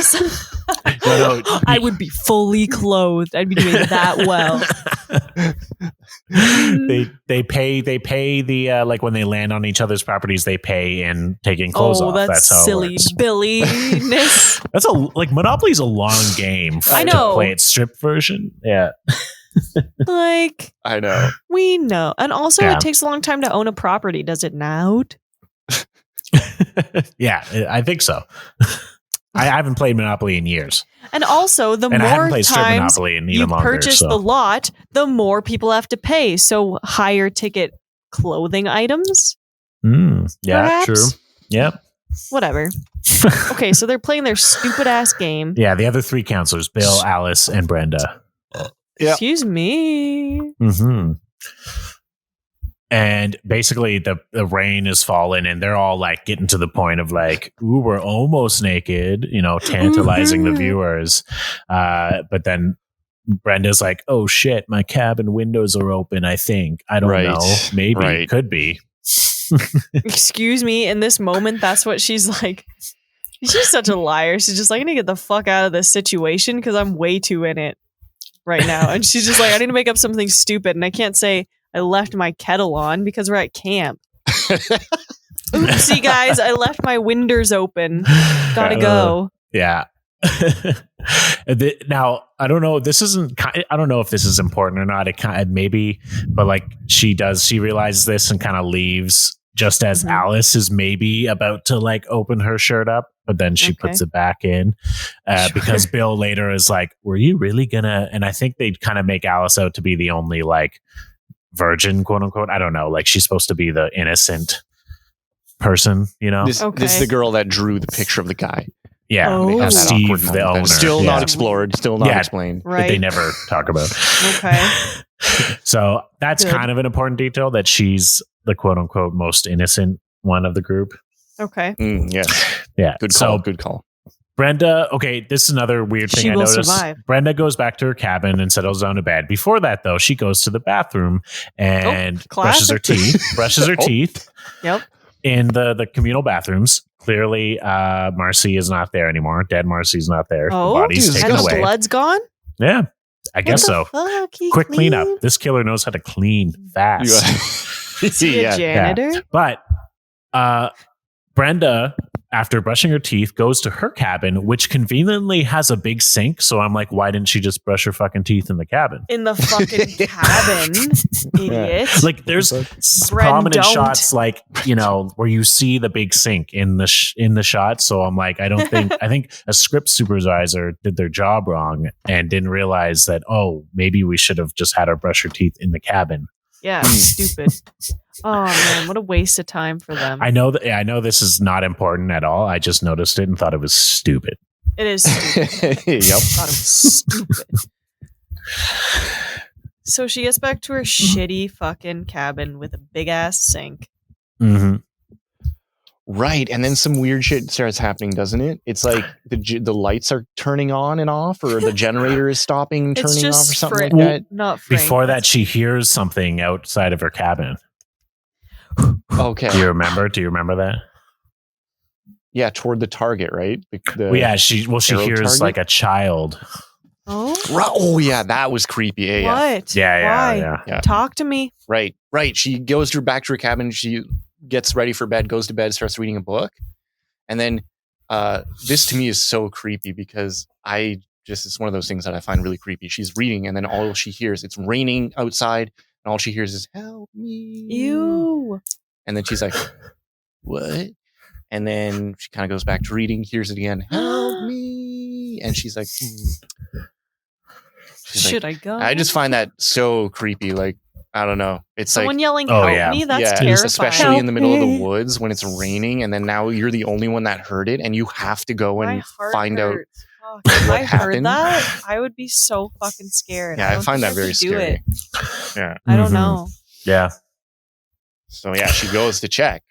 No, I would be fully clothed. I'd be doing that well. they pay the when they land on each other's properties, they pay in taking clothes off. That's how silly it works. Billiness. That's Monopoly's a long game. I know. To play its strip version. Yeah. I know. We know. And also Yeah. it takes a long time to own a property, does it not? Yeah, I think so. I haven't played Monopoly in years. And also the And I haven't more played strip times Monopoly in you even longer. purchase so. the lot, the more people have to pay. So higher ticket clothing items. Yeah, perhaps? true. Yep. Whatever. Okay, so they're playing their stupid ass game. Yeah, the other 3 counselors, Bill, Alice, and Brenda. Yeah. Excuse me. Mm-hmm. And basically the rain is falling, and they're all getting to the point of ooh, we're almost naked, tantalizing the viewers. But then Brenda's like, oh shit, my cabin windows are open, I think. I don't know. Maybe. Right. Could be. Excuse me. In this moment, that's what she's like. She's such a liar. She's just I need to get the fuck out of this situation because I'm way too in it right now. And she's just I need to make up something stupid. And I can't say I left my kettle on because we're at camp. Oopsie, guys. I left my windows open. Gotta go. Yeah. Now, I don't know. I don't know if this is important or not. It kind of maybe, but like she realizes this and kind of leaves just as Alice is maybe about to like open her shirt up, but then she puts it back in because Bill later is like, "Were you really gonna?" And I think they kind of make Alice out to be the only like virgin, quote unquote. I don't know. Like she's supposed to be the innocent person, you know. This is the girl that drew the picture of the guy. Yeah, Steve, the owner. Still not explored, still not explained. Right. That they never talk about. Okay. So that's kind of an important detail that she's the quote unquote most innocent one of the group. Okay. Yes. Yeah. Good call. Good call. Brenda. Okay. This is another weird thing I noticed. Survive. Brenda goes back to her cabin and settles down to bed. Before that, though, she goes to the bathroom and brushes her teeth. Yep. In the communal bathrooms. Clearly, Marcy is not there anymore. Dead Marcy's not there. Oh, the body's taken and away. the blood's gone? Yeah, I guess so. Quick clean? cleanup. This killer knows how to clean fast. Is he a janitor? Yeah. But Brenda, after brushing her teeth, goes to her cabin, which conveniently has a big sink. So I'm like, why didn't she just brush her fucking teeth in the cabin? In the fucking cabin, idiot. Like there's prominent shots, like, you know, where you see the big sink in the shot. So I'm like, I think a script supervisor did their job wrong and didn't realize that, oh, maybe we should have just had her brush her teeth in the cabin. Yeah, stupid. Oh man, what a waste of time for them. I know this is not important at all. I just noticed it and thought it was stupid. It is stupid. Yep. Thought it was stupid. So she gets back to her shitty fucking cabin with a big ass sink. Mm-hmm. Right, and then some weird shit starts happening, doesn't it? It's like the lights are turning on and off, or the generator is stopping and turning off, or something like that. Not Frank. Before that, she hears something outside of her cabin. Okay. Do you remember that? Yeah, toward the target, right? She hears target? like a child. Oh. Oh yeah, that was creepy. Yeah. What? Yeah. Talk to me. Right. She goes back to her cabin. She gets ready for bed, goes to bed, starts reading a book, and then this to me is so creepy because it's one of those things that I find really creepy. She's reading, and then all she hears, it's raining outside, and all she hears is "Help me!" Ew. And then she's like, "What?" And then she kind of goes back to reading, hears it again, "Help me!" And she's like, "Should I go?" I just find that so creepy. Like, I don't know. It's someone like yelling, "Help me!" That's terrifying. Especially in the middle of the woods when it's raining, and then now you're the only one that heard it, and you have to go and find out. If I heard that, I would be so fucking scared. Yeah, I find that very scary. Yeah, I don't know. Yeah. So yeah, she goes to check.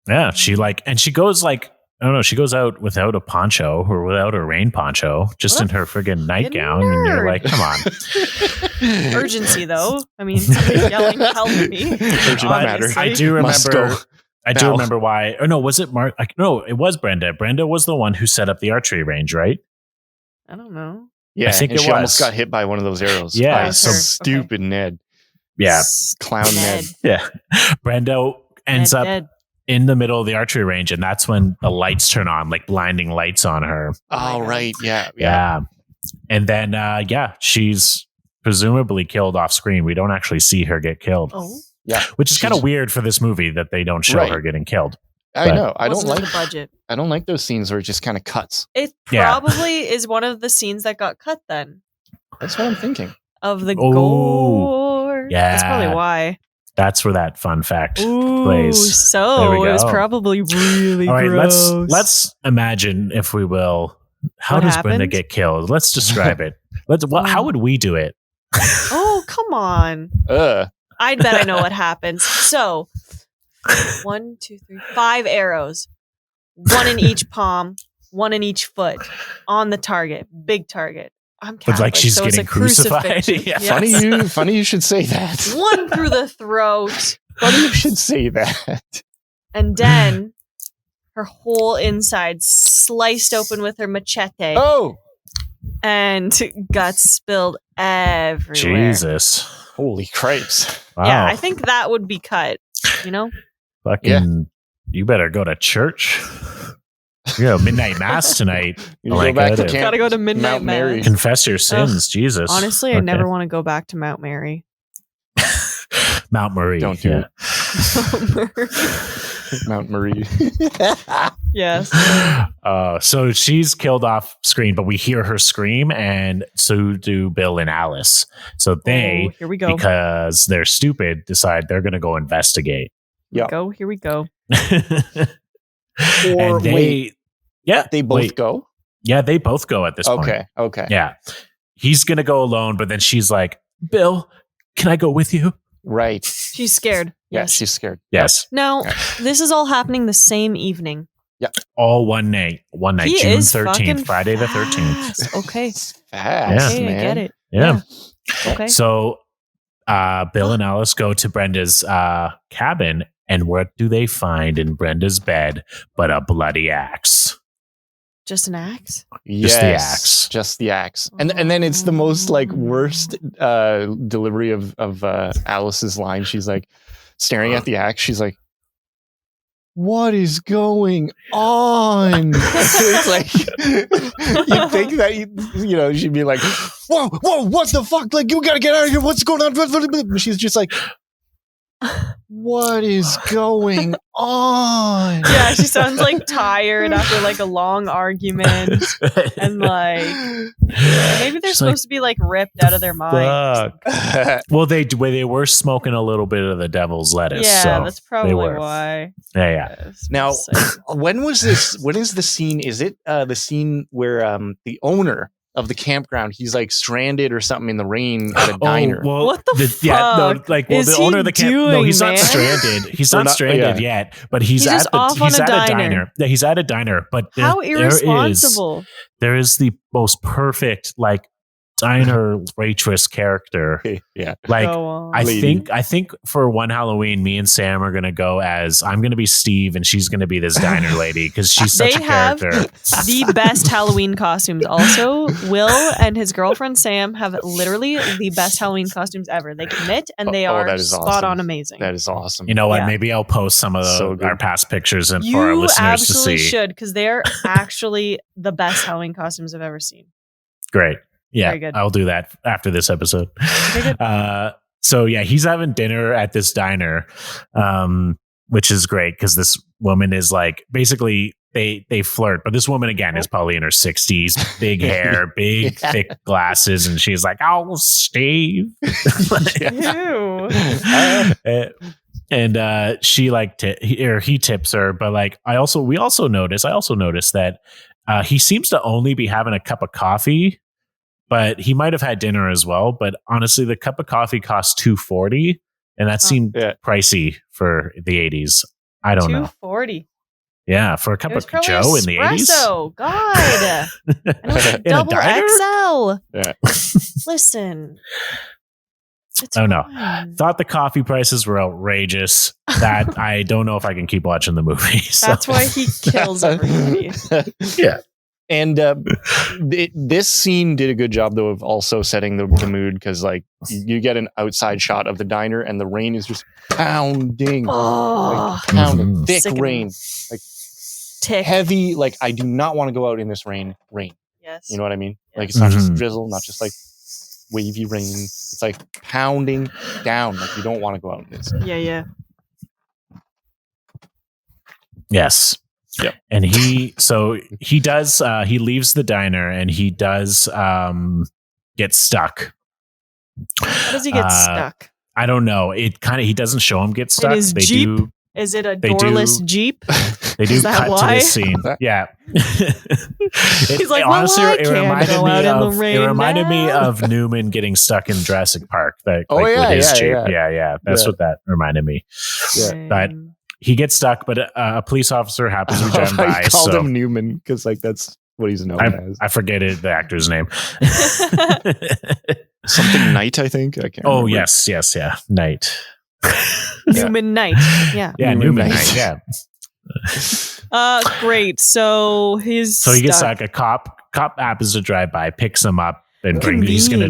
Yeah, she goes like, I don't know, she goes out without a poncho or without a rain poncho, just in her friggin' nightgown, and you're like, come on. Urgency though. I mean, yelling, "Help me!" Urgent matter. I do remember why. Or no, was it Mark? No, it was Brenda. Brenda was the one who set up the archery range, right? I don't know. Yeah, I think she almost got hit by one of those arrows. Yeah, so stupid Ned. Yeah, clown Ned. Yeah, Brenda ends up in the middle of the archery range, and that's when the lights turn on, like blinding lights on her. Oh, right. Yeah. And then, she's presumably killed off screen. We don't actually see her get killed. Oh, yeah, which is kind of weird for this movie that they don't show her getting killed. I know. I don't like the budget. I don't like those scenes where it just kind of cuts. It probably is one of the scenes that got cut. Then that's what I'm thinking. Of the gore. Yeah, that's probably why. That's where that fun fact plays. So it was probably really gross. Let's imagine, if we will, how does Brenda get killed? Let's describe it. How would we do it? Oh, come on. I bet I know what happens. So 1, 2, 3, 5 arrows, 1 in each palm, 1 in each foot, on the target, big target. I'm Catholic, like she's so getting it's a crucified. Yeah. Yes. Funny you should say that. 1 through the throat. Funny you should say that. And then her whole inside sliced open with her machete. Oh! And guts spilled everywhere. Jesus. Holy cripes. Wow. Yeah, I think that would be cut, you know? Fucking, you better go to church. midnight mass tonight. You go back to Alenka, camp. Gotta go to midnight Mount Mary. mass. confess your sins, Jesus. Honestly, I Okay. never want to go back to Mount Mary. Mount Murray. Don't do yeah. Mount Marie. Yes. So she's killed off screen, but we hear her scream, and so do Bill and Alice. So they, here we go. because they're stupid, decide they're going to go investigate. Yeah. Here we go. Or wait, yeah, they both go? Yeah, they both go at this point. Okay. Yeah. He's going to go alone, but then she's like, Bill, can I go with you? Right. She's scared. Yeah, Yes. she's scared. Yes. Now, this is all happening the same evening. All one night. He June is 13th, fucking Friday the 13th. fast. Okay. It's fast, Okay, man. I get it. Yeah. Okay. So Bill and Alice go to Brenda's cabin, and what do they find in Brenda's bed but a bloody axe? Just an axe? Just the axe. Just the axe. And then it's the most like worst delivery of Alice's line. She's like staring at the axe. She's like, what is going on? It's like you'd think that she'd be like, whoa, what the fuck? Like, you gotta get out of here. What's going on? She's just like, what is going on? Yeah, she sounds like tired after like a long argument. And like maybe they're She's supposed to be like ripped out of their mind. Fuck. Well, they were smoking a little bit of the devil's lettuce. Yeah, so that's probably were. why. Yeah. Yes, Now, so- when was this? When is the scene? Is it the scene where the owner of the campground, he's like stranded or something in the rain at a diner? Well, What the fuck is the he owner of the camp. No, doing, he's man? not stranded. He's Or not not- stranded yeah. yet, but he's just off on a at diner. a diner. Yeah, he's at a diner. But How irresponsible. There is the most perfect like diner waitress character. Yeah. Like Go on. I think for one Halloween, me and Sam are gonna go as I'm gonna be Steve and she's gonna be this diner lady because she's such They a have character. the best Halloween costumes. Also, Will and his girlfriend Sam have literally the best Halloween costumes ever. They commit and they are that is spot awesome. on amazing. That is awesome. You know what? Yeah. Maybe I'll post some of So good. our past pictures and for our You listeners to absolutely see. should because they are actually the best Halloween costumes I've ever seen. Great. Yeah, Very good. I'll do that after this episode. Very good. So yeah, he's having dinner at this diner, which is great because this woman is like basically they flirt, but this woman again is probably in her 60s, big hair, big thick glasses, and she's like, "Oh, Steve," Ew. and she like he tips her, but like I also noticed that he seems to only be having a cup of coffee. But he might have had dinner as well. But honestly, the cup of coffee cost $2.40, and that seemed pricey for the 80s. I don't know. $2.40. Yeah, for a cup of Joe in the 80s. espresso. God. And it was a In a double diner? XL. Yeah. Listen. It's Oh, no. fine. Thought the coffee prices were outrageous. That I don't know if I can keep watching the movie. So. That's why he kills everybody. Yeah. And this scene did a good job, though, of also setting the mood because, like, you get an outside shot of the diner and the rain is just pounding, Oh, pounding, Mhm. thick Sickening. rain, tick. heavy. Like, I do not want to go out in this rain. Yes. You know what I mean? Like, it's not Mhm. just drizzle, not just like wavy rain. It's like pounding down. Like, you don't want to go out in this. Yeah. Yes. Yep. And he leaves the diner and he does get stuck. How does he get stuck? I don't know. He doesn't show him get stuck. his Jeep? Is it a they doorless do- Jeep? They do Is that cut to why? this scene. Yeah. He's like, well, I can't go out in the rain It reminded me now. of Newman getting stuck in Jurassic Park. With his Jeep. Yeah. That's what that reminded me. Yeah. But he gets stuck, but a police officer happens to be driving by. I called so him Newman because, like, that's what he's known as. I forget the actor's name. Something Knight, I think. I can't remember. yes, yeah, Knight. Newman Knight. Yeah. Yeah, Newman Newman Knight. Knight. Yeah. Great. So he He gets stuck. A cop happens to drive by, picks him up, and he's gonna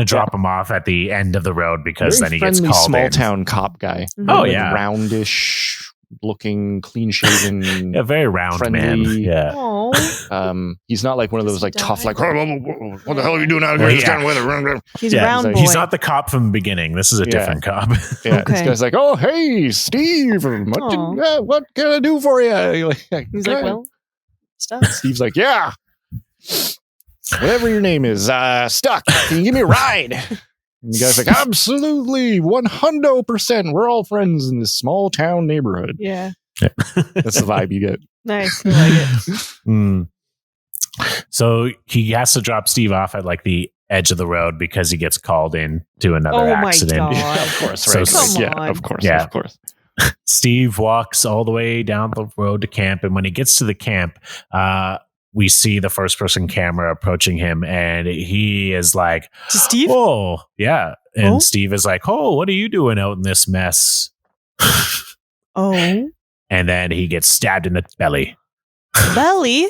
drop him off at the end of the road because Very then he gets friendly, called small in. town cop guy. Mhm. Oh, Like, yeah. roundish, looking, clean shaven. A very round friendly. man. Yeah. Oh, He's not like one of those like tough, like, what the hell are you doing out Well, here? yeah. he's a round boy. He's not the cop from the beginning. This is a different cop. Yeah, Okay. this guy's like, oh, hey, Steve, what can I do for you? He's like, well, stuff. Steve's like, yeah, whatever your name is, Stuck. Can you give me a ride? And the guy's like, absolutely, 100%. We're all friends in this small town neighborhood. Yeah. That's the vibe you get. Nice. I like it. Mm. So he has to drop Steve off at like the edge of the road because he gets called in to another accident. My God. Of course, So- right? Come yeah, on. of course, Yeah. of course. Steve walks all the way down the road to camp, and when he gets to the camp, we see the first person camera approaching him, and he is like, To Steve? "Oh, yeah." And Oh? Steve is like, "Oh, what are you doing out in this mess?" Oh. And then he gets stabbed in the belly. Belly?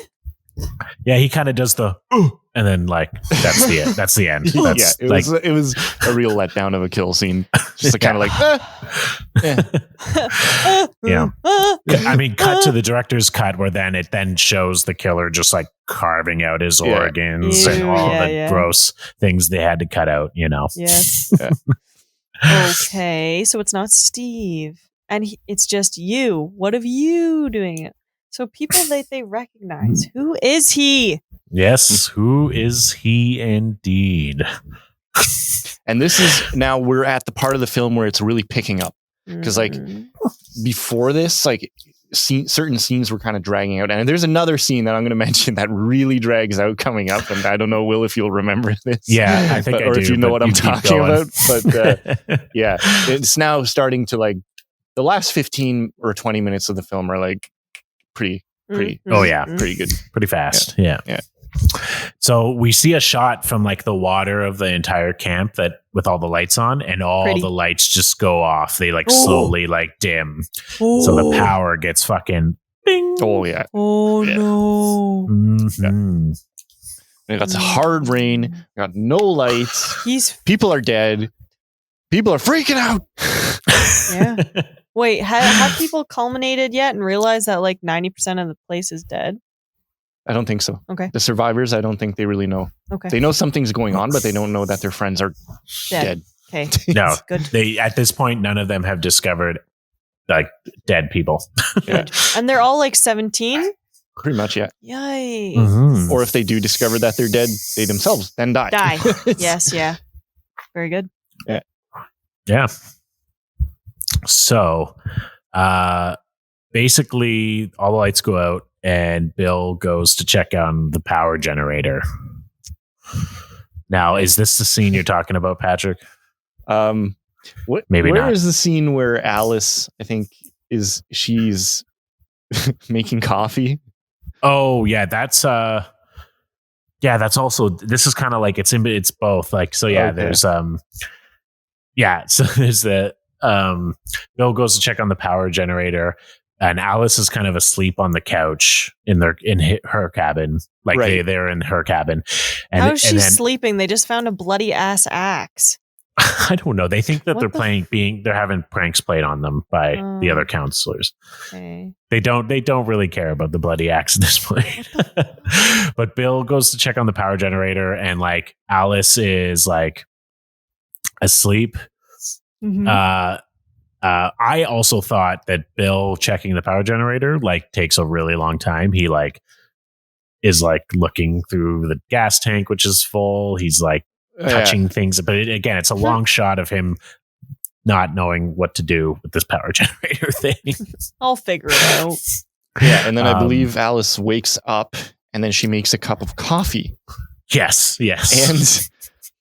Yeah, he kind of does the, "Ooh," and then like that's the end. That's the end. That's Yeah, like, it was a real letdown of a kill scene. Just kind of like, yeah. I mean, cut to the director's cut where then it then shows the killer just like carving out his Yeah. organs Ew, and all yeah, the yeah. gross things they had to cut out, you know. Yes. Yeah. Okay, so it's not Steve. And it's just you. What of you doing it? So people that they recognize. Who is he? Yes, who is he indeed? and this is now we're at the part of the film where it's really picking up. 'Cause, like, Mhm. Before this, like certain scenes were kind of dragging out, and there's another scene that I'm going to mention that really drags out coming up, and I don't know, Will, if you'll remember this. Yeah, I think I or do. if you know but what I'm keep talking going. about. But yeah, it's now starting to like the last 15 or 20 minutes of the film are like pretty. Oh, yeah. Pretty good. Pretty fast. Yeah. Yeah. So we see a shot from like the water of the entire camp that with all the lights on, and all Pretty. the lights just go off. They like Oh. slowly like dim. Oh. So the power gets fucking bing. Oh yeah, Oh Yeah. no. Mhm. it got hard rain. Got no lights. He's People are dead. People are freaking out. yeah. Wait, have people culminated yet and realized that like 90% of the place is dead? I don't think so. Okay. The survivors, I don't think they really know. Okay. They know something's going on, but they don't know that their friends are dead. Okay. No, Good. they at this point none of them have discovered like dead people. Yeah. And they're all like 17? Pretty much, yeah. Yikes. Mhm. Or if they do discover that they're dead, they themselves then die. Die. Yes, yeah. Very good. Yeah. So, basically, all the lights go out, and Bill goes to check on the power generator. Now, is this the scene you're talking about, Patrick? What? Maybe Where not. is the scene where Alice, I think, she's making coffee? Oh, yeah, that's also, this is kind of like it's both. Like, so yeah, Okay. there's so there's the Bill goes to check on the power generator, and Alice is kind of asleep on the couch in her cabin. Like Right. they're in her cabin. And, How is she and then, sleeping? They just found a bloody ass axe. I don't know. They think that What they're having pranks played on them by the Oh. other counselors. Okay. They don't really care about the bloody axe at this point. But Bill goes to check on the power generator, and like Alice is like asleep. Mhm. I also thought that Bill checking the power generator like takes a really long time. He like is like looking through the gas tank, which is full. He's like touching things, but again, it's a long shot of him not knowing what to do with this power generator thing. I'll figure it out. Yeah, and then I Um, believe Alice wakes up, and then she makes a cup of coffee. Yes. And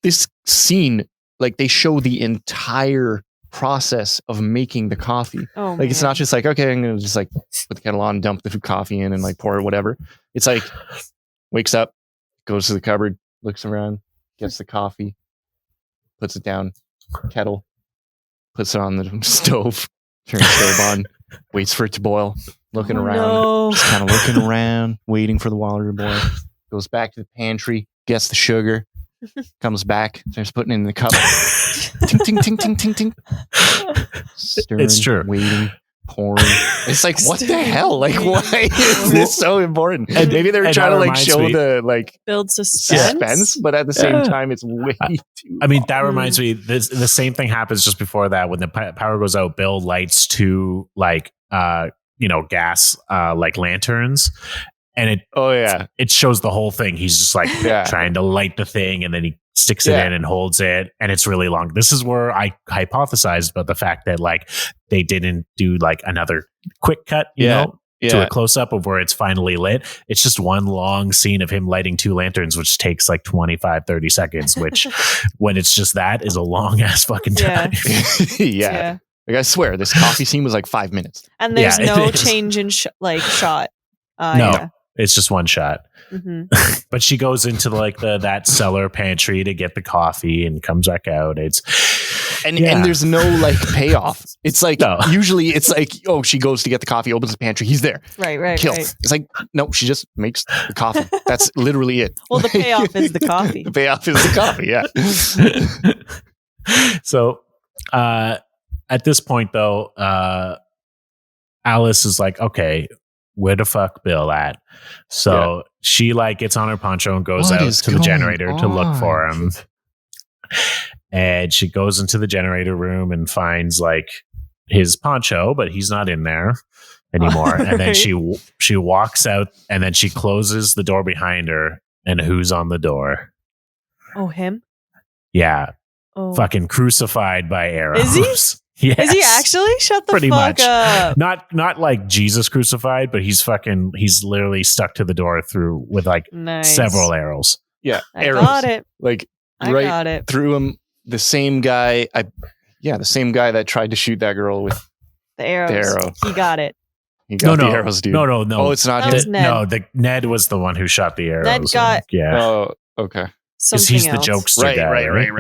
this scene, like they show the entire process of making the coffee. Oh, Like it's man. not just like, okay, I'm gonna just like put the kettle on, dump the coffee in, and like pour it, whatever. It's like wakes up, goes to the cupboard, looks around, gets the coffee, puts it down, kettle, puts it on the stove, turns the stove on, waits for it to boil, looking around, No. just kind of looking around, waiting for the water to boil. Goes back to the pantry, gets the sugar, comes back, starts putting it in the cup. Ting, ting, ting, ting, ting, ting. Stirring, It's true. Waiting. porn. It's like, what the hell? Like, why is this so important? And maybe they're trying to like show the like build suspense, but at the same time, it's way too. I mean, that reminds me. The same thing happens just before that. When the power goes out, Bill lights two like gas like lanterns, and it shows the whole thing. He's just like trying to light the thing, and then he sticks it in and holds it, and it's really long. This is where I hypothesized about the fact that like they didn't do like another quick cut, you know, to a close up of where it's finally lit. It's just one long scene of him lighting two lanterns, which takes like 25-30 seconds, which when it's just that is a long ass fucking time. Yeah. Like I swear, this coffee scene was like 5 minutes, and there's no change in shot. No, it's just one shot. Mm-hmm. But she goes into like that cellar pantry to get the coffee and comes back out. And there's no like payoff. It's like usually it's like, oh, she goes to get the coffee, opens the pantry, he's there. Right. Kill. It's like, no, she just makes the coffee. That's literally it. Well, the payoff is the coffee. The payoff is the coffee, yeah. So at this point though, Alice is like, okay, where the fuck Bill at? So she like gets on her poncho and goes out to the generator to look for him. And she goes into the generator room and finds like his poncho, but he's not in there anymore. And then she walks out, and then she closes the door behind her. And who's on the door? Oh, him? Yeah. Oh. Fucking crucified by arrows. Is he? Yes. Is he actually? Shut the Pretty fuck much. up. Not like Jesus crucified, but he's literally stuck to the door through with like several arrows. Yeah. Arrows. Got it. Like I got it. Through him. The same guy. The same guy that tried to shoot that girl with the arrows. The arrow. He got it. He got the arrows, dude. No. Oh, it's not him. Ned. No, Ned was the one who shot the arrows. Ned got. Oh, okay. Because he's the jokester guy. Right.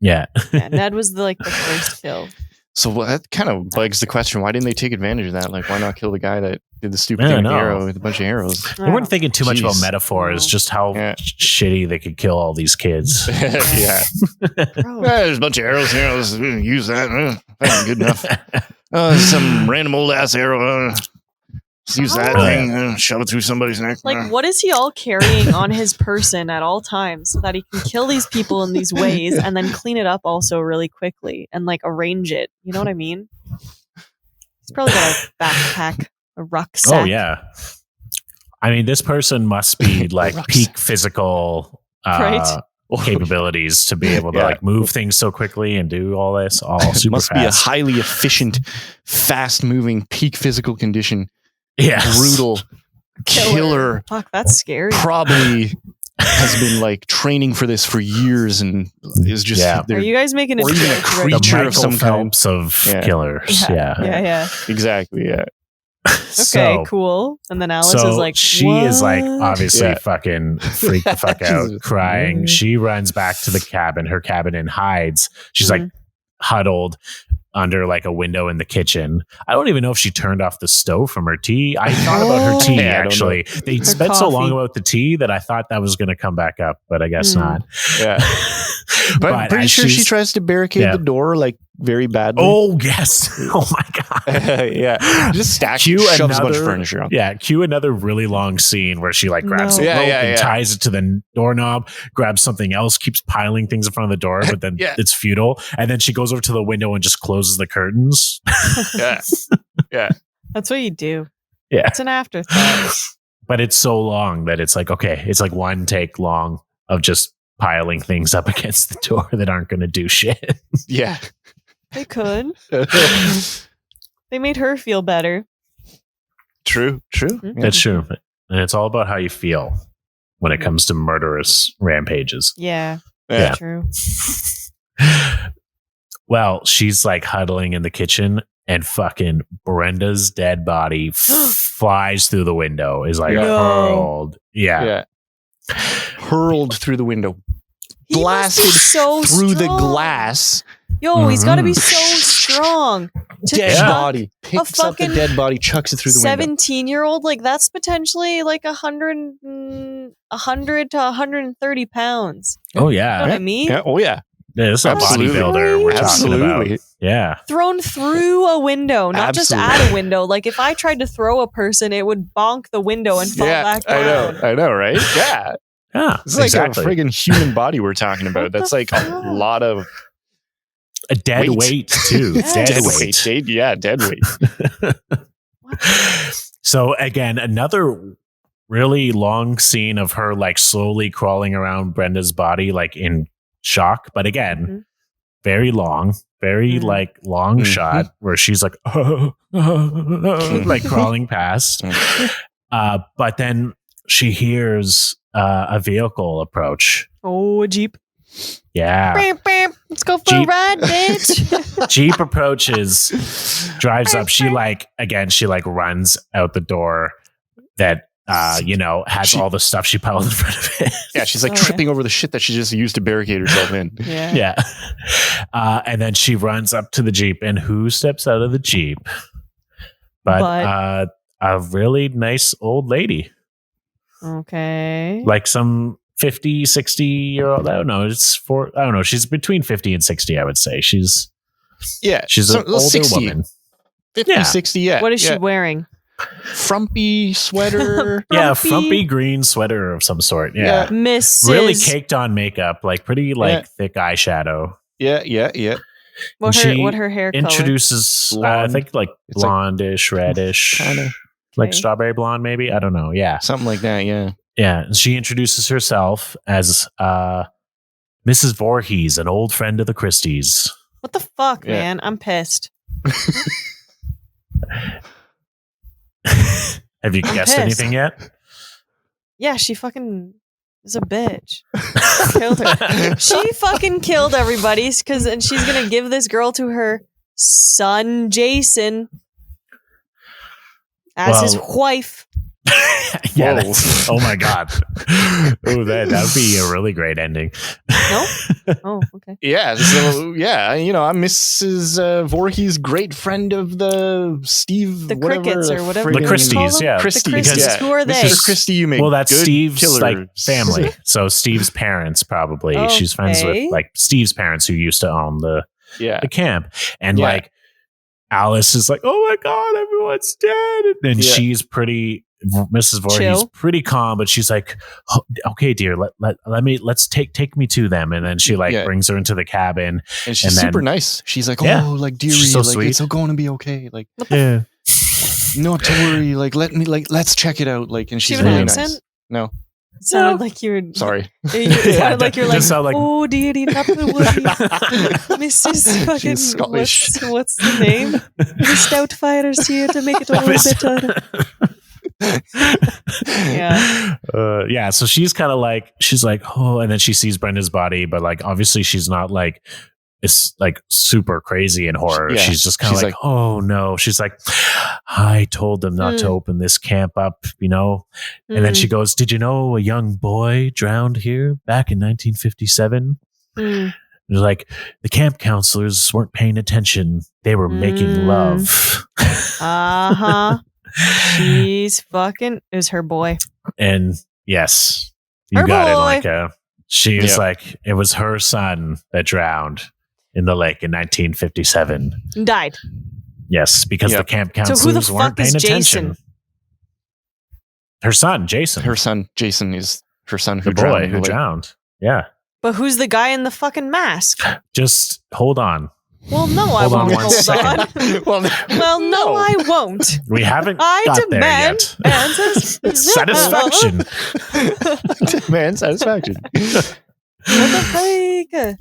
Yeah. Ned was the first kill. So that kind of begs the question: why didn't they take advantage of that? Like, why not kill the guy that did the stupid thing with the arrow with a bunch of arrows? They weren't thinking too much about metaphors, just how shitty they could kill all these kids. There's a bunch of arrows here. Let's use that. Good enough. Some random old ass arrow. Let's use that thing, shove it through somebody's neck. Like, what is he all carrying on his person at all times so that he can kill these people in these ways and then clean it up also really quickly and like arrange it? You know what I mean? He's probably got a backpack, a rucksack. Oh, yeah. I mean, this person must be like peak physical capabilities to be able to like move things so quickly and do all this all super must fast. Be a highly efficient, fast moving, peak physical condition. Yes. Brutal killer. Fuck, that's scary. Probably has been like training for this for years and is just. Are you guys making or even a creature of some kind of killers? Yeah. Exactly. Yeah. Okay, cool. And then Alice is like, she is like obviously fucking freaked the fuck out, crying. She runs back to the cabin, her cabin, and hides. She's like huddled under like a window in the kitchen. I don't even know if she turned off the stove from her tea. I thought about her tea actually. They spent so long about the tea that I thought that was going to come back up, but I guess not. Yeah. But I'm pretty sure she tries to barricade the door like very badly. Oh yes. Oh my god. Yeah. Just shoves a bunch of furniture on. Yeah. Cue another really long scene where she like grabs a rope and ties it to the doorknob, grabs something else, keeps piling things in front of the door, but then it's futile. And then she goes over to the window and just closes the curtains. Yeah. That's what you do. Yeah. It's an afterthought. But it's so long that it's like, okay, it's like one take long of just piling things up against the door that aren't going to do shit. Yeah. They could. They made her feel better. True. Mm-hmm. That's true. And it's all about how you feel when it comes to murderous rampages. Yeah. True. Well, she's like huddling in the kitchen and fucking Brenda's dead body flies through the window, is like hurled. Yeah. Hurled through the window. He Blasted through the glass. Yo, he's got to be so strong. Dead body. Picks up the dead body, chucks it through the window. 17-year-old, like that's potentially like 100 to 130 pounds. Oh, yeah. You know what I mean? Yeah. Oh, yeah. This is a Absolutely. bodybuilder we're talking Absolutely. about. Yeah. Thrown through a window, not just at a window. Like if I tried to throw a person, it would bonk the window and fall back down. I know, right? Yeah. Yeah. It's like a friggin' human body we're talking about. That's like a lot of a dead weight too. Yes. Dead weight. So again, another really long scene of her like slowly crawling around Brenda's body, like in shock. But again, very long, like long shot where she's like, like crawling past. But then she hears a vehicle approach. Oh, a Jeep. Yeah. Let's go for a ride, bitch. Jeep approaches, drives up. She like runs out the door that has all the stuff she piled in front of it. Yeah, she's like tripping over the shit that she just used to barricade herself in. Yeah. And then she runs up to the Jeep, and who steps out of the Jeep? But a really nice old lady. Okay. Like some 50, 60-year-old. I don't know. I don't know. She's between 50 and 60, I would say. She's an older 60, woman. 50, 60, yeah. What is she wearing? Frumpy sweater. Frumpy green sweater of some sort. Yeah. Mrs. Really caked on makeup, like pretty thick eyeshadow. Yeah. What her hair color? Introduces, I think like blondish, reddish, kind of like strawberry blonde, maybe. I don't know. Yeah, something like that. Yeah. Yeah. And she introduces herself as Mrs. Voorhees, an old friend of the Christies. What the fuck, man? I'm pissed. Have you guessed anything yet? Yeah, she fucking is a bitch. Killed her. She fucking killed everybody and she's gonna give this girl to her son Jason as his wife. Yeah. Oh my god. Oh, that would be a really great ending. No? Oh, okay. Yeah. So I'm Mrs. Voorhees' great friend of the Steve, the Crickets or whatever. The Christies, yeah. Christies. Who are they? Mrs. Christie, you make that's good Steve's killers. like family. So Steve's parents probably. Okay. She's friends with like Steve's parents who used to own the camp. And like Alice is like, oh my god, everyone's dead. And she's Mrs. Voorhees pretty calm, but she's like, oh, okay, dear, let's take me to them. And then she brings her into the cabin, and she's super nice. She's like, oh, like dearie, so like sweet. it's all going to be okay. Like, not to worry. Like, let's check it out. Like, and she's really nice. No. It sounded like you were... Sorry. It sounded like you're like, like, oh, dearie, not to worry. Mrs. fucking... She's Scottish. What's the name? Miss Doubtfire's here to make it all better. So she's kind of like, oh, and then she sees Brenda's body, but like obviously she's not like, it's like super crazy in horror. She's just kind of like, oh no. She's like, I told them not to open this camp up, and then she goes, did you know a young boy drowned here back in 1957? They're like, the camp counselors weren't paying attention, they were making love. She's fucking is her boy. And yes, you her got boy. it, Alenka. She was like, it was her son that drowned in the lake in 1957. Died. Yes, because the camp So counselors who the weren't fuck paying is attention. Jason? Her son, Jason. Her son, Jason, is her son who the boy who drowned. Yeah. But who's the guy in the fucking mask? Just hold on. Well, no, I won't hold on. Well, no, I won't. We haven't I got demand there yet. Satisfaction. Demand satisfaction. Motherfucker.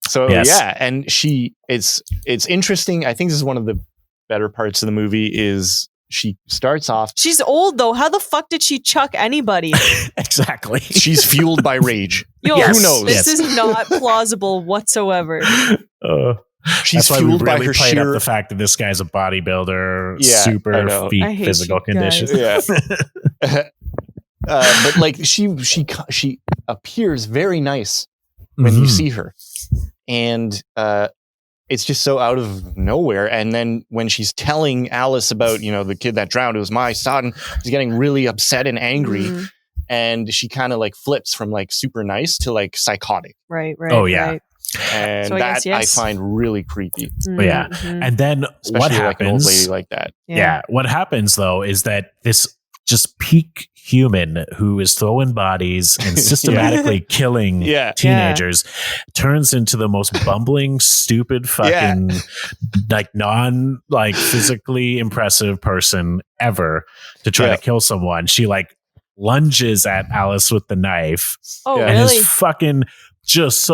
So and it's interesting. I think this is one of the better parts of the movie is she starts off. She's old though. How the fuck did she chuck anybody? Exactly. She's fueled by rage. Yo, Yes. Who knows? This is not plausible whatsoever. She's That's why fueled we by really her played sheer up the fact that this guy's a bodybuilder, Yeah, I super know. peak I hate physical you guys. condition. Yeah. But like she appears very nice when you see her, and it's just so out of nowhere. And then when she's telling Alice about the kid that drowned, it was my son, she's getting really upset and angry, and she kind of like flips from like super nice to like psychotic. Right. Oh yeah. Right. And So I guess yes. I find really creepy. Yeah. Mhm. And then Especially what like an old happens? lady like that. Yeah. What happens though is that this just peak human who is throwing bodies and systematically killing teenagers turns into the most bumbling, stupid, fucking like physically impressive person ever to try to kill someone. She like lunges at Alice with the knife. Oh, and really? is fucking just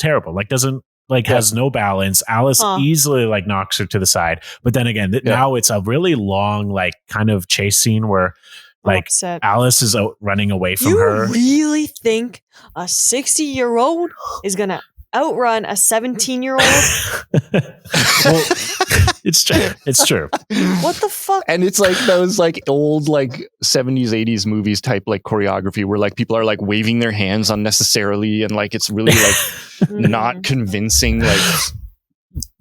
terrible. Like doesn't has no balance. Alice easily like knocks her to the side. But then again, now it's a really long like kind of chase scene where like Alice is running away from her. You really think a 60-year-old is gonna outrun a 17-year-old? Well, it's true. It's true. What the fuck? And it's like those like old like 70s, 80s movies type like choreography where like people are like waving their hands unnecessarily and like it's really like not convincing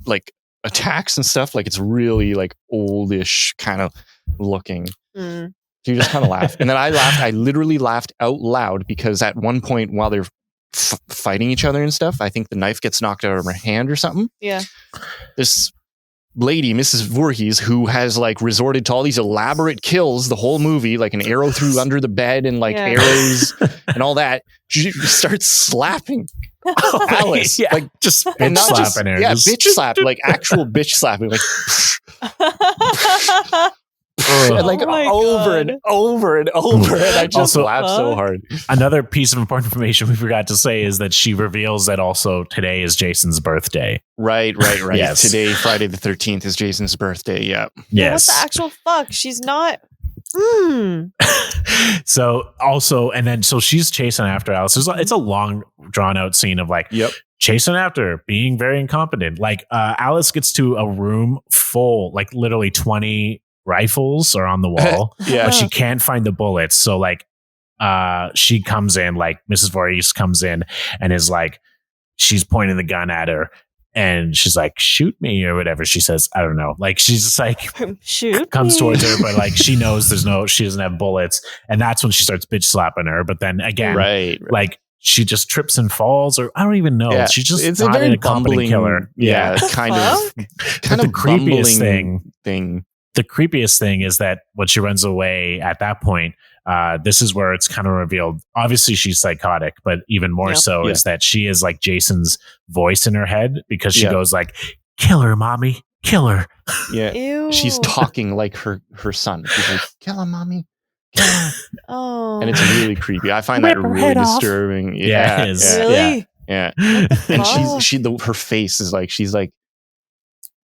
like attacks and stuff. Like it's really like oldish kind of looking. So you just kind of laugh. And then I laughed. I literally laughed out loud because at one point while they're fighting each other and stuff, I think the knife gets knocked out of her hand or something. Yeah. This lady, Mrs. Voorhees, who has like resorted to all these elaborate kills the whole movie, like an arrow through under the bed and like arrows and all that, she starts slapping Alice. Like just and not just slapping her. bitch slap, like actual bitch slapping, like and like over and over and over, and I just laughed so hard. Another piece of important information we forgot to say is that she reveals that also today is Jason's birthday. Right. Yes. Today, Friday the 13th, is Jason's birthday. Yeah. Yes. What the actual fuck? She's not. So also, and then so she's chasing after Alice. It's a long, drawn out scene of like chasing after, being very incompetent. Like Alice gets to a room full, like literally 20 rifles are on the wall, but she can't find the bullets. So like she comes in, like Mrs. Voorhees comes in and is like, she's pointing the gun at her and she's like, shoot me or whatever she says. I don't know. Like she's just like comes towards her, but like she knows she doesn't have bullets. And that's when she starts bitch slapping her. But then again, like she just trips and falls, or I don't even know. Yeah. She just it's a very bumbling killer. Kind of the creepiest thing. The creepiest thing is that when she runs away at that point, this is where it's kind of revealed. Obviously, she's psychotic, but even more so is that she is like Jason's voice in her head because she goes like, "Kill her, mommy, kill her." Yeah, Ew. She's talking like her son. She's like, "Kill her, mommy, kill her." Oh, and it's really creepy. I find that really disturbing. Yeah, it is. Really? Yeah. And her face is like she's like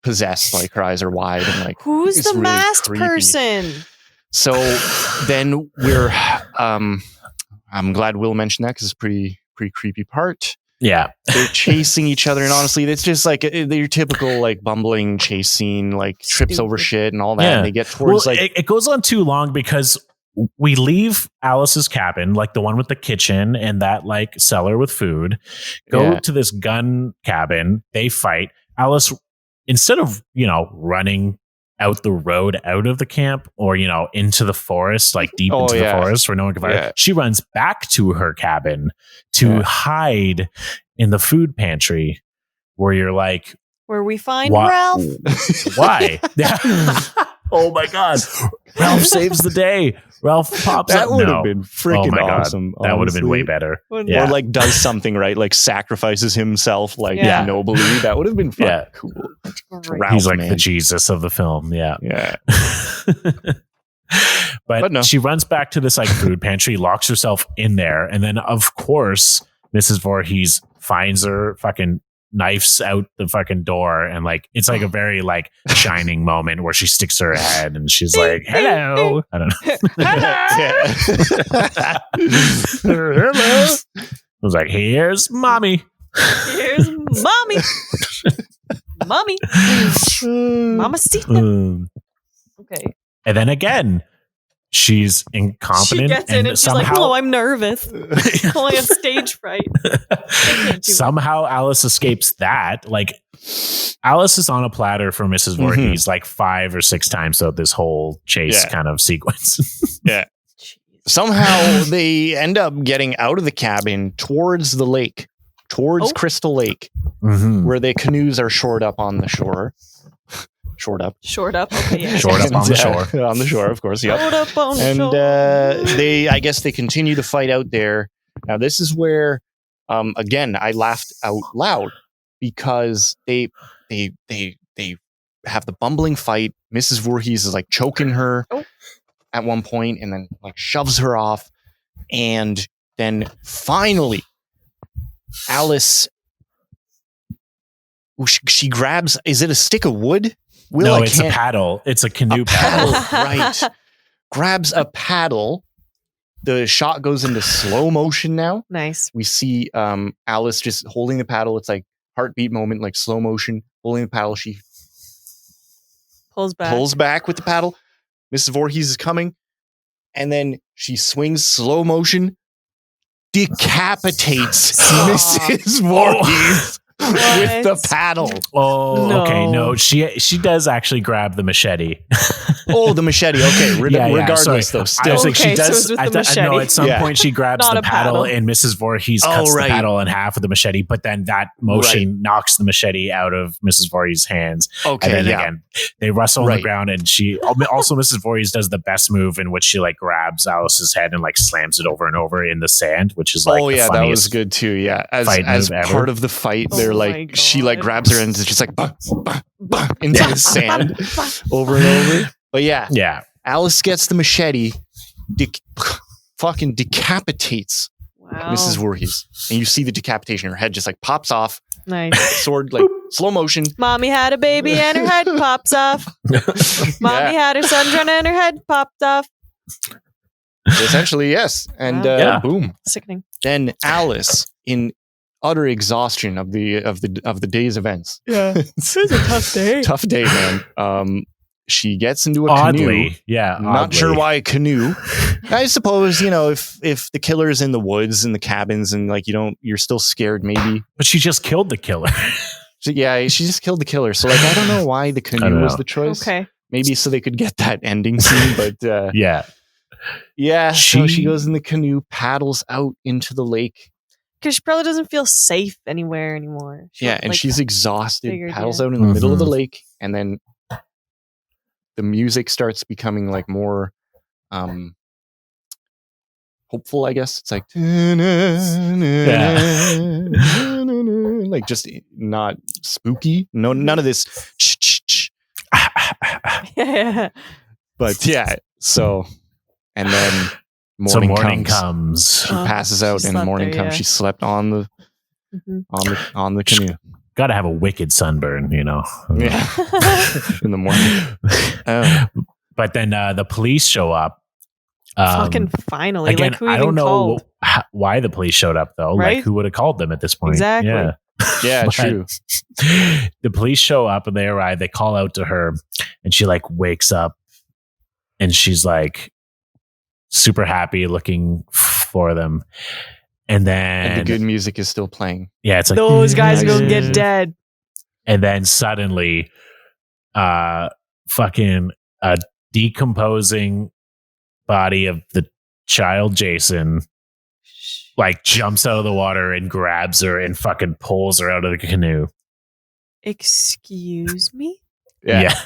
possessed, like her eyes are wide and like who's the really masked creepy. person? So then we're I'm glad Will mentioned that because it's a pretty creepy part. Yeah, they're chasing each other, and honestly, it's just like your typical like bumbling chase scene, like trips over shit and all that. And they get towards it goes on too long because we leave Alice's cabin, like the one with the kitchen and that like cellar with food, go to this gun cabin. They fight. Alice, instead of, running out the road out of the camp or, into the forest, like deep into the forest where no one can find her, she runs back to her cabin to hide in the food pantry where you're like, where we find Ralph. Why? Oh my God. Ralph saves the day. Ralph pops up. That would have been freaking awesome. That would have been way better. Or like does something right, like sacrifices himself like nobly. That would have been fun. Cool. Ralph, he's like the Jesus of the film. Yeah. But no. She runs back to this like food pantry, locks herself in there, and then of course Mrs. Voorhees finds her, fucking knifes out the fucking door, and like it's like a very like Shining moment where she sticks her head and she's like, "Hello." I don't know. Hello. I was like, "Here's mommy. Here's mommy. Mommy. Mamacita." Okay. And then again, she's incompetent. She gets in and she's like, "Oh, I'm nervous. I have stage fright." Somehow Alice escapes that. Like Alice is on a platter for Mrs. Voorhees like 5 or 6 times throughout this whole chase kind of sequence. Somehow they end up getting out of the cabin towards the lake. towards Crystal Lake, where the canoes are shored up on the shore. Shored up. Okay, yeah. Shored up on the shore. On the shore, of course. Yep. Shored up on the shore. And I guess they continue to fight out there. Now, this is where, again, I laughed out loud because they have the bumbling fight. Mrs. Voorhees is like choking her at one point, and then like shoves her off, and then finally, Alice. She grabs. Is it a stick of wood? It's a paddle. It's a canoe paddle. Right. Grabs a paddle. The shot goes into slow motion now. Nice. We see Alice just holding the paddle. It's like heartbeat moment, like slow motion, holding the paddle. She pulls back with the paddle. Mrs. Voorhees is coming. And then she swings slow motion, decapitates Mrs. Voorhees. With the paddle. Oh, no. Okay. No, she does actually grab the machete. The machete. Okay. Regardless, though, still. I was like, Okay, she so does. it's with the machete. At some point, she grabs Not the a paddle, paddle. and Mrs. Voorhees cuts the paddle in half with the machete. But then that motion knocks the machete out of Mrs. Voorhees' hands. Okay. And then again, they wrestle on the ground, and she also Mrs. Voorhees does the best move in which she like grabs Alice's head and like slams it over and over in the sand, which is like that was good too. Yeah, as part of the fight, they're like she like grabs her and it's just like bah, bah, bah, into the sand over and over. But yeah, Alice gets the machete, fucking decapitates Mrs. Voorhees, and you see the decapitation. Her head just like pops off. Nice. Sword like slow motion. Mommy had a baby and her head pops off. Mommy had her son run and her head popped off. Essentially, yes. And boom. Sickening. Then Alice, in utter exhaustion of the day's events. Yeah. It's a tough day. Tough day, man. She gets into a canoe. Yeah. Not sure why a canoe. I suppose, if the killer's in the woods and the cabins and like you're still scared maybe. But she just killed the killer. So, yeah, she just killed the killer. So like I don't know why the canoe was the choice. Okay. Maybe so they could get that ending scene, but yeah. Yeah. So she goes in the canoe, paddles out into the lake. Because she probably doesn't feel safe anywhere anymore. And she's exhausted, paddles out in the middle of the lake, and then the music starts becoming like more hopeful, I guess. It's like like just not spooky. No, none of this. Yeah. But yeah, so and then morning comes. She passes out, and morning comes. She slept on the on the canoe. Got to have a wicked sunburn, Yeah, in the morning. But then the police show up. Fucking finally. Again, like, who I don't know called? why the police showed up, though. Right? Like, who would have called them at this point? Exactly. Yeah, true. The police show up and they arrive. They call out to her, and she like wakes up, and she's like super happy looking for them. And then the good music is still playing. Yeah, it's like those guys are gonna get dead. And then suddenly, fucking a decomposing body of the child Jason like jumps out of the water and grabs her and fucking pulls her out of the canoe. Excuse me? Yeah.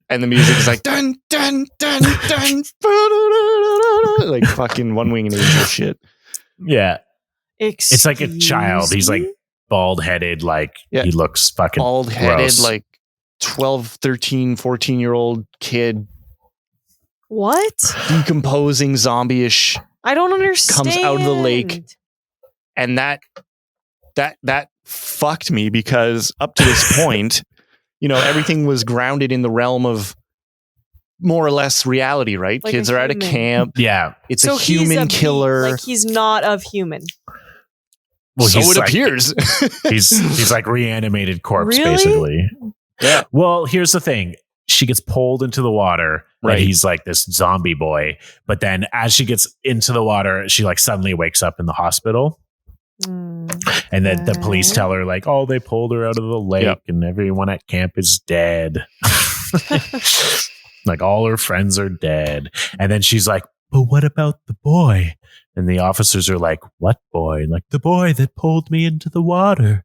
And the music is like dun dun dun dun like fucking One Winged Angel shit. Yeah. It's like a child. He's like bald-headed, like he looks fucking bald-headed, gross. like 12, 13, 14-year-old kid. What? Decomposing zombie-ish. I don't understand. Comes out of the lake. And that fucked me because up to this point, everything was grounded in the realm of more or less reality, right? Like kids are at a camp. Yeah. It's a human killer. Like he's not of human. Well, so it appears. he's like reanimated corpse, Really? basically. Yeah. Well, here's the thing. She gets pulled into the water, right? And he's like this zombie boy. But then as she gets into the water, she like suddenly wakes up in the hospital. And then the police tell her like, oh, they pulled her out of the lake and everyone at camp is dead. Like all her friends are dead. And then she's like, but what about the boy? And the officers are like, what boy? Like, the boy that pulled me into the water.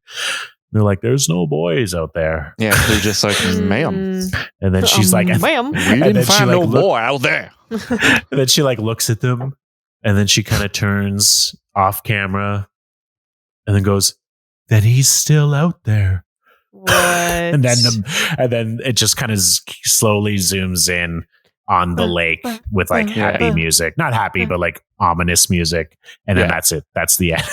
They're like, there's no boys out there. Yeah, they're just like, ma'am. And then she's like, ma'am. We and didn't then she, find like, no boy out there. and then she like looks at them, and then she kind of turns off camera and then goes, then he's still out there. What? And then it just kind of slowly zooms in on the lake with like happy music. Not happy, but like ominous music. And then that's it. That's the end.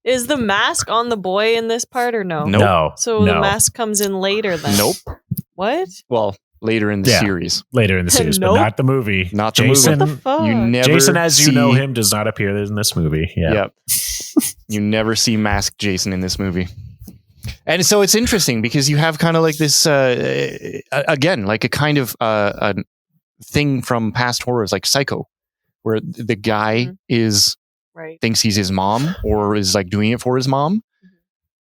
Is the mask on the boy in this part or no? Nope. No. So the mask comes in later then? Nope. What? Well, later in the series. Later in the series, Nope. but not the movie. Not the Jason, movie. What the fuck? You never Jason, as see, you know him, does not appear in this movie. Yeah. Yep. You never see masked Jason in this movie. And so it's interesting because you have kind of like this, again, like a kind of a thing from past horrors like Psycho, where the guy thinks he's his mom or is like doing it for his mom.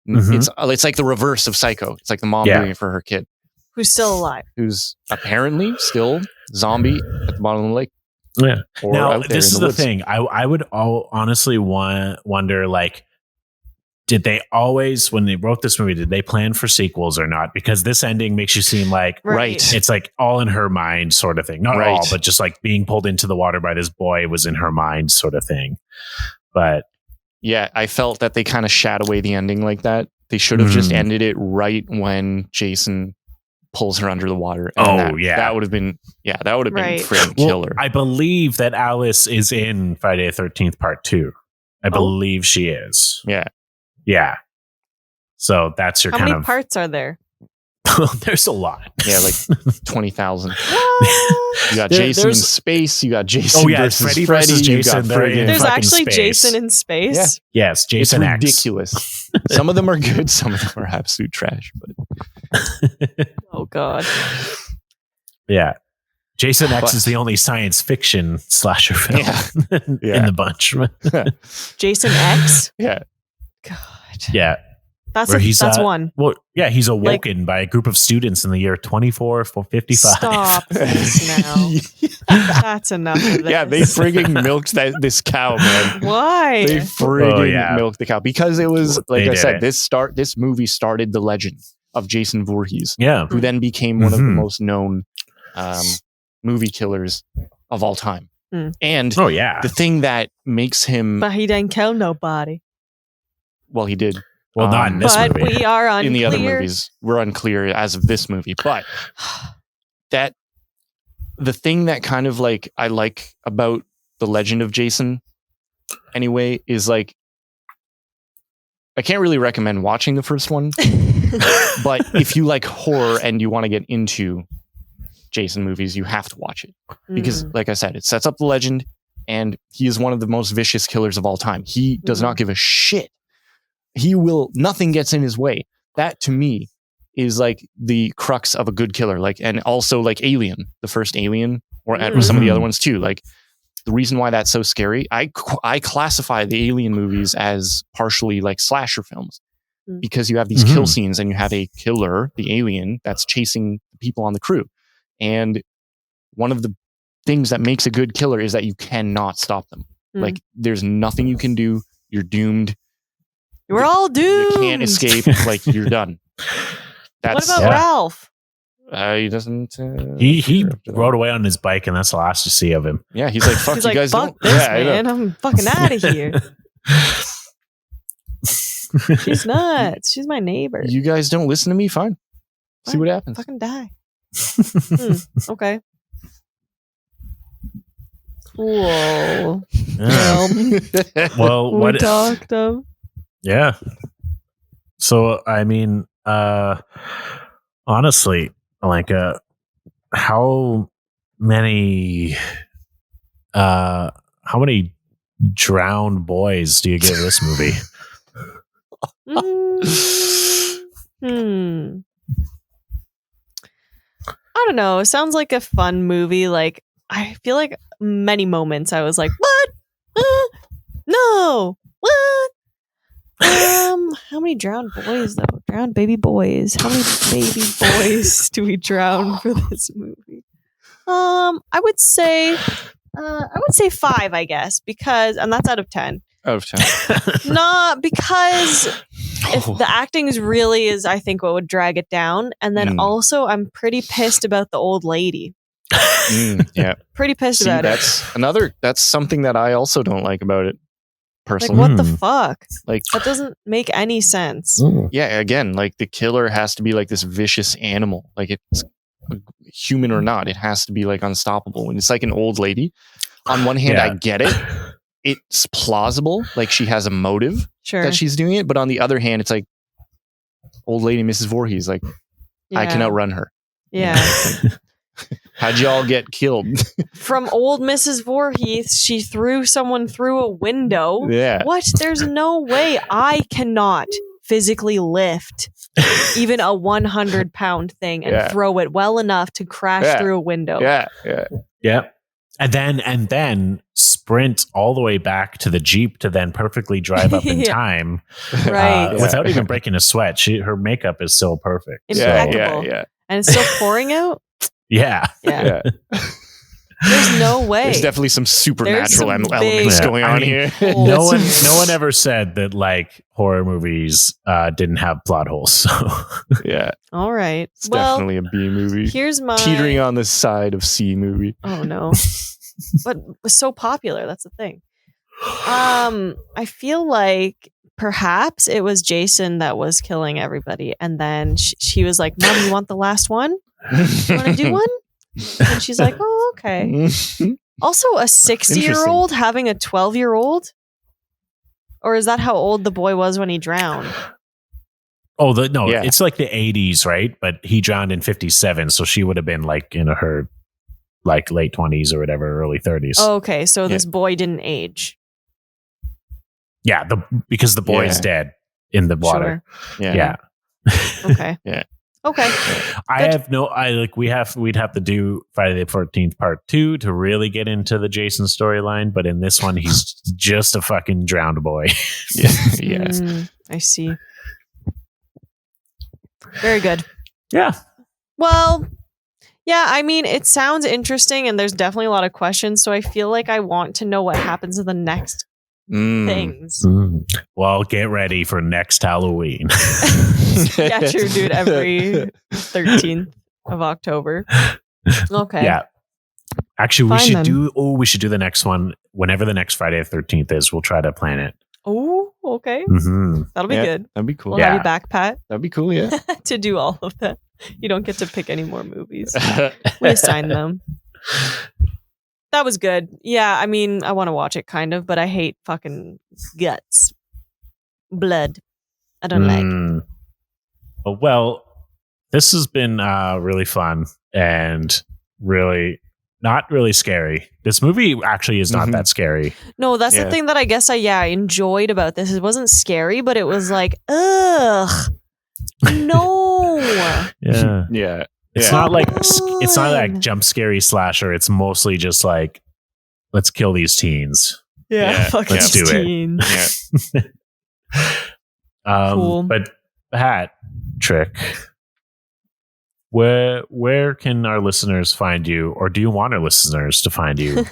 Mm-hmm. It's like the reverse of Psycho. It's like the mom doing it for her kid. Who's still alive. Who's apparently still zombie at the bottom of the lake. Yeah. Or now, out there this in is the the woods. thing. I would honestly wonder, like, did they always, when they wrote this movie, did they plan for sequels or not? Because this ending makes you seem like it's like all in her mind sort of thing. Not all, but just like being pulled into the water by this boy was in her mind sort of thing. But yeah, I felt that they kind of shat away the ending like that. They should have just ended it right when Jason pulls her under the water. And that would have been freaking killer. I believe that Alice is in Friday the 13th Part 2. I believe she is. Yeah. Yeah. So that's your How kind many of parts are there? There's a lot. Yeah, like 20,000. You got Jason in space. You got Jason versus Freddy. Jason. There's actually space. Jason in space. Yeah. Yes, Jason it's X. ridiculous. Some of them are good. Some of them are absolute trash. But Oh God. Yeah. Jason X is the only science fiction slasher film in the bunch. Jason X? Yeah. God. Yeah. That's one. Well, yeah, he's awoken by a group of students in the year 2455. Stop this now. That's enough of this. Yeah, they frigging milked this cow, man. Why? They frigging milked the cow because it was like I said. This movie started the legend of Jason Voorhees, who then became one of the most known movie killers of all time. And the thing that makes him, but he didn't kill nobody. Well, he did. Well, not in this movie. But we are unclear. In the other movies, we're unclear as of this movie. But the thing that kind of like I like about the legend of Jason, anyway, is like I can't really recommend watching the first one, but if you like horror and you want to get into Jason movies, you have to watch it because, like I said, it sets up the legend, and he is one of the most vicious killers of all time. He does not give a shit. Nothing gets in his way. That to me is like the crux of a good killer. Like, and also like Alien, the first Alien, or some of the other ones too. Like, the reason why that's so scary, I classify the Alien movies as partially like slasher films because you have these kill scenes and you have a killer, the alien, that's chasing the people on the crew. And one of the things that makes a good killer is that you cannot stop them. Like, there's nothing you can do. You're doomed. We're all doomed. You can't escape. Like, you're done. What about Ralph? He doesn't. He rode away on his bike, and that's the last you see of him. Yeah, he's like, "Fuck you guys, fuck don't." This man, I'm fucking out of here. She's nuts. She's my neighbor. You guys don't listen to me. Fine. See what happens. Fucking die. Okay. Cool. Well, what talked of? Yeah. So I mean, honestly, Alenka, how many drowned boys do you give this movie? I don't know. It sounds like a fun movie. Like, I feel like many moments I was like, what? No. What? How many drowned boys though? Drowned baby boys. How many baby boys do we drown for this movie? I would say I would say 5, I guess, because, and that's out of 10. Out of 10. Not because if the acting is really is, I think, what would drag it down. And then also, I'm pretty pissed about the old lady. Yeah. Pretty pissed about it. That's something that I also don't like about it. Personally. Like, what the fuck? Like, that doesn't make any sense. Yeah, again, like the killer has to be like this vicious animal. Like it's human or not, it has to be like unstoppable. When it's like an old lady, on one hand, I get it. It's plausible. Like she has a motive that she's doing it. But on the other hand, it's like old lady Mrs. Voorhees. Like I can outrun her. Yeah. How'd y'all get killed? From old Mrs. Voorhees, she threw someone through a window. Yeah. What? There's no way I cannot physically lift even a 100-pound thing and throw it well enough to crash through a window. Yeah. And then sprint all the way back to the Jeep to then perfectly drive up in time. Right. Without even breaking a sweat. Her makeup is still perfect. Impeccable. Yeah. And it's still pouring out? Yeah. There's no way. There's definitely some supernatural elements going on here. No one ever said that like horror movies didn't have plot holes. So yeah. All right. It's definitely a B movie. Here's my teetering on the side of C movie. Oh no. But it was so popular, that's the thing. I feel like perhaps it was Jason that was killing everybody, and then she was like, "Mom, you want the last one? You want to do one?" And she's like, "Oh, okay." Also, a 60-year-old having a 12-year-old? Or is that how old the boy was when he drowned? Oh, it's like the 80s, right? But he drowned in 57, so she would have been like in her like late 20s or whatever, early 30s. Oh, okay, so this boy didn't age. Yeah, because the boy is dead in the water. Sure. Yeah. Okay. Yeah. Okay. We'd have to do Friday the 14th part 2 to really get into the Jason storyline, but in this one he's just a fucking drowned boy. Yeah. I see. Very good. Yeah. Well, yeah, I mean, it sounds interesting and there's definitely a lot of questions, so I feel like I want to know what happens in the next things. Well, get ready for next Halloween. Yeah, true, dude. Every 13th of October. Okay. Yeah. Actually, we should do the next one whenever the next Friday the 13th is. We'll try to plan it. Oh, okay. That'll be good. That'd be cool. We'll have you back, Pat. That'd be cool, yeah. To do all of that. You don't get to pick any more movies. We assign them. That was good. Yeah, I mean, I want to watch it kind of, but I hate fucking guts. Blood. I don't like. Well, this has been really fun and really not really scary. This movie actually is not that scary. No, that's the thing that I guess I enjoyed about this. It wasn't scary, but it was like, ugh. No. Yeah. It's not like jump scary slasher. It's mostly just like, let's kill these teens. Yeah. Fuck let's do teens. it. Cool. But Pat, Trick, where can our listeners find you, or do you want our listeners to find you?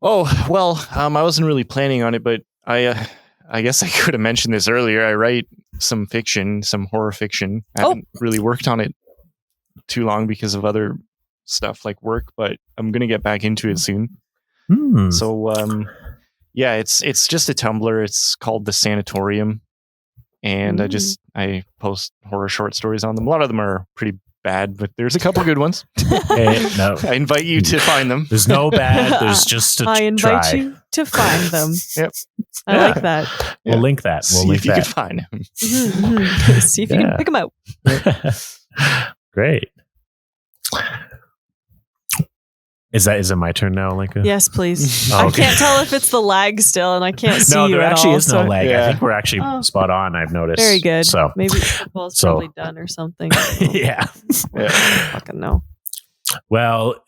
Oh, well, I wasn't really planning on it, but I guess I could have mentioned this earlier. I write some fiction, some horror fiction. I haven't really worked on it too long because of other stuff like work, but I'm going to get back into it soon. So, it's just a Tumblr. It's called The Sanatorium. And I post horror short stories on them. A lot of them are pretty bad, but there's a couple good ones. No. I invite you to find them. There's no bad. There's just a I invite you to find them. Yep. I like that. We'll link that. See if you can find them. See if you can pick them out. Great. Is it my turn now, Alenka? Yes, please. Oh, okay. I can't tell if it's the lag still, and I can't see no, you there at actually all, is no lag. I think we're actually spot on. I've noticed. Very good. So maybe it's probably done or something. Yeah. Fucking no. Well,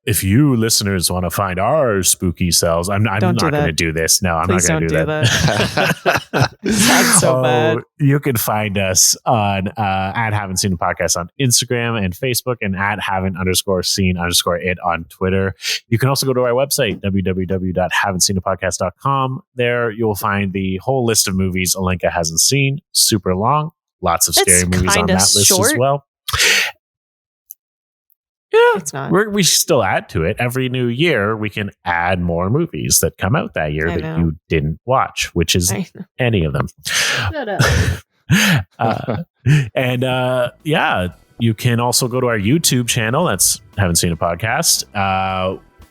if you listeners want to find our spooky selves, I'm not going to do this. No, Please I'm not going to do that. That's so bad. You can find us on at Haven't Seen a Podcast on Instagram and Facebook, and at haven't_seen_it on Twitter. You can also go to our website, www.haven'tseenapodcast.com. There you will find the whole list of movies Alenka hasn't seen. Super long. Lots of scary movies on that list as well. Yeah, it's not. We still add to it. Every new year, we can add more movies that come out that year that you didn't watch, which is any of them. Shut up. You can also go to our YouTube channel. That's Haven't Seen a Podcast.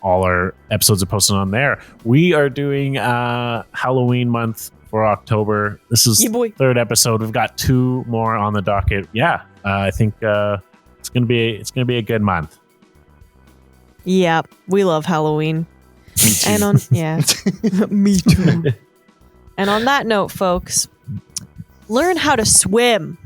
All our episodes are posted on there. We are doing Halloween month for October. This is the third episode. We've got 2 more on the docket. Yeah, I think it's gonna be a good month. Yeah, we love Halloween. Me too. And me too. And on that note, folks, learn how to swim.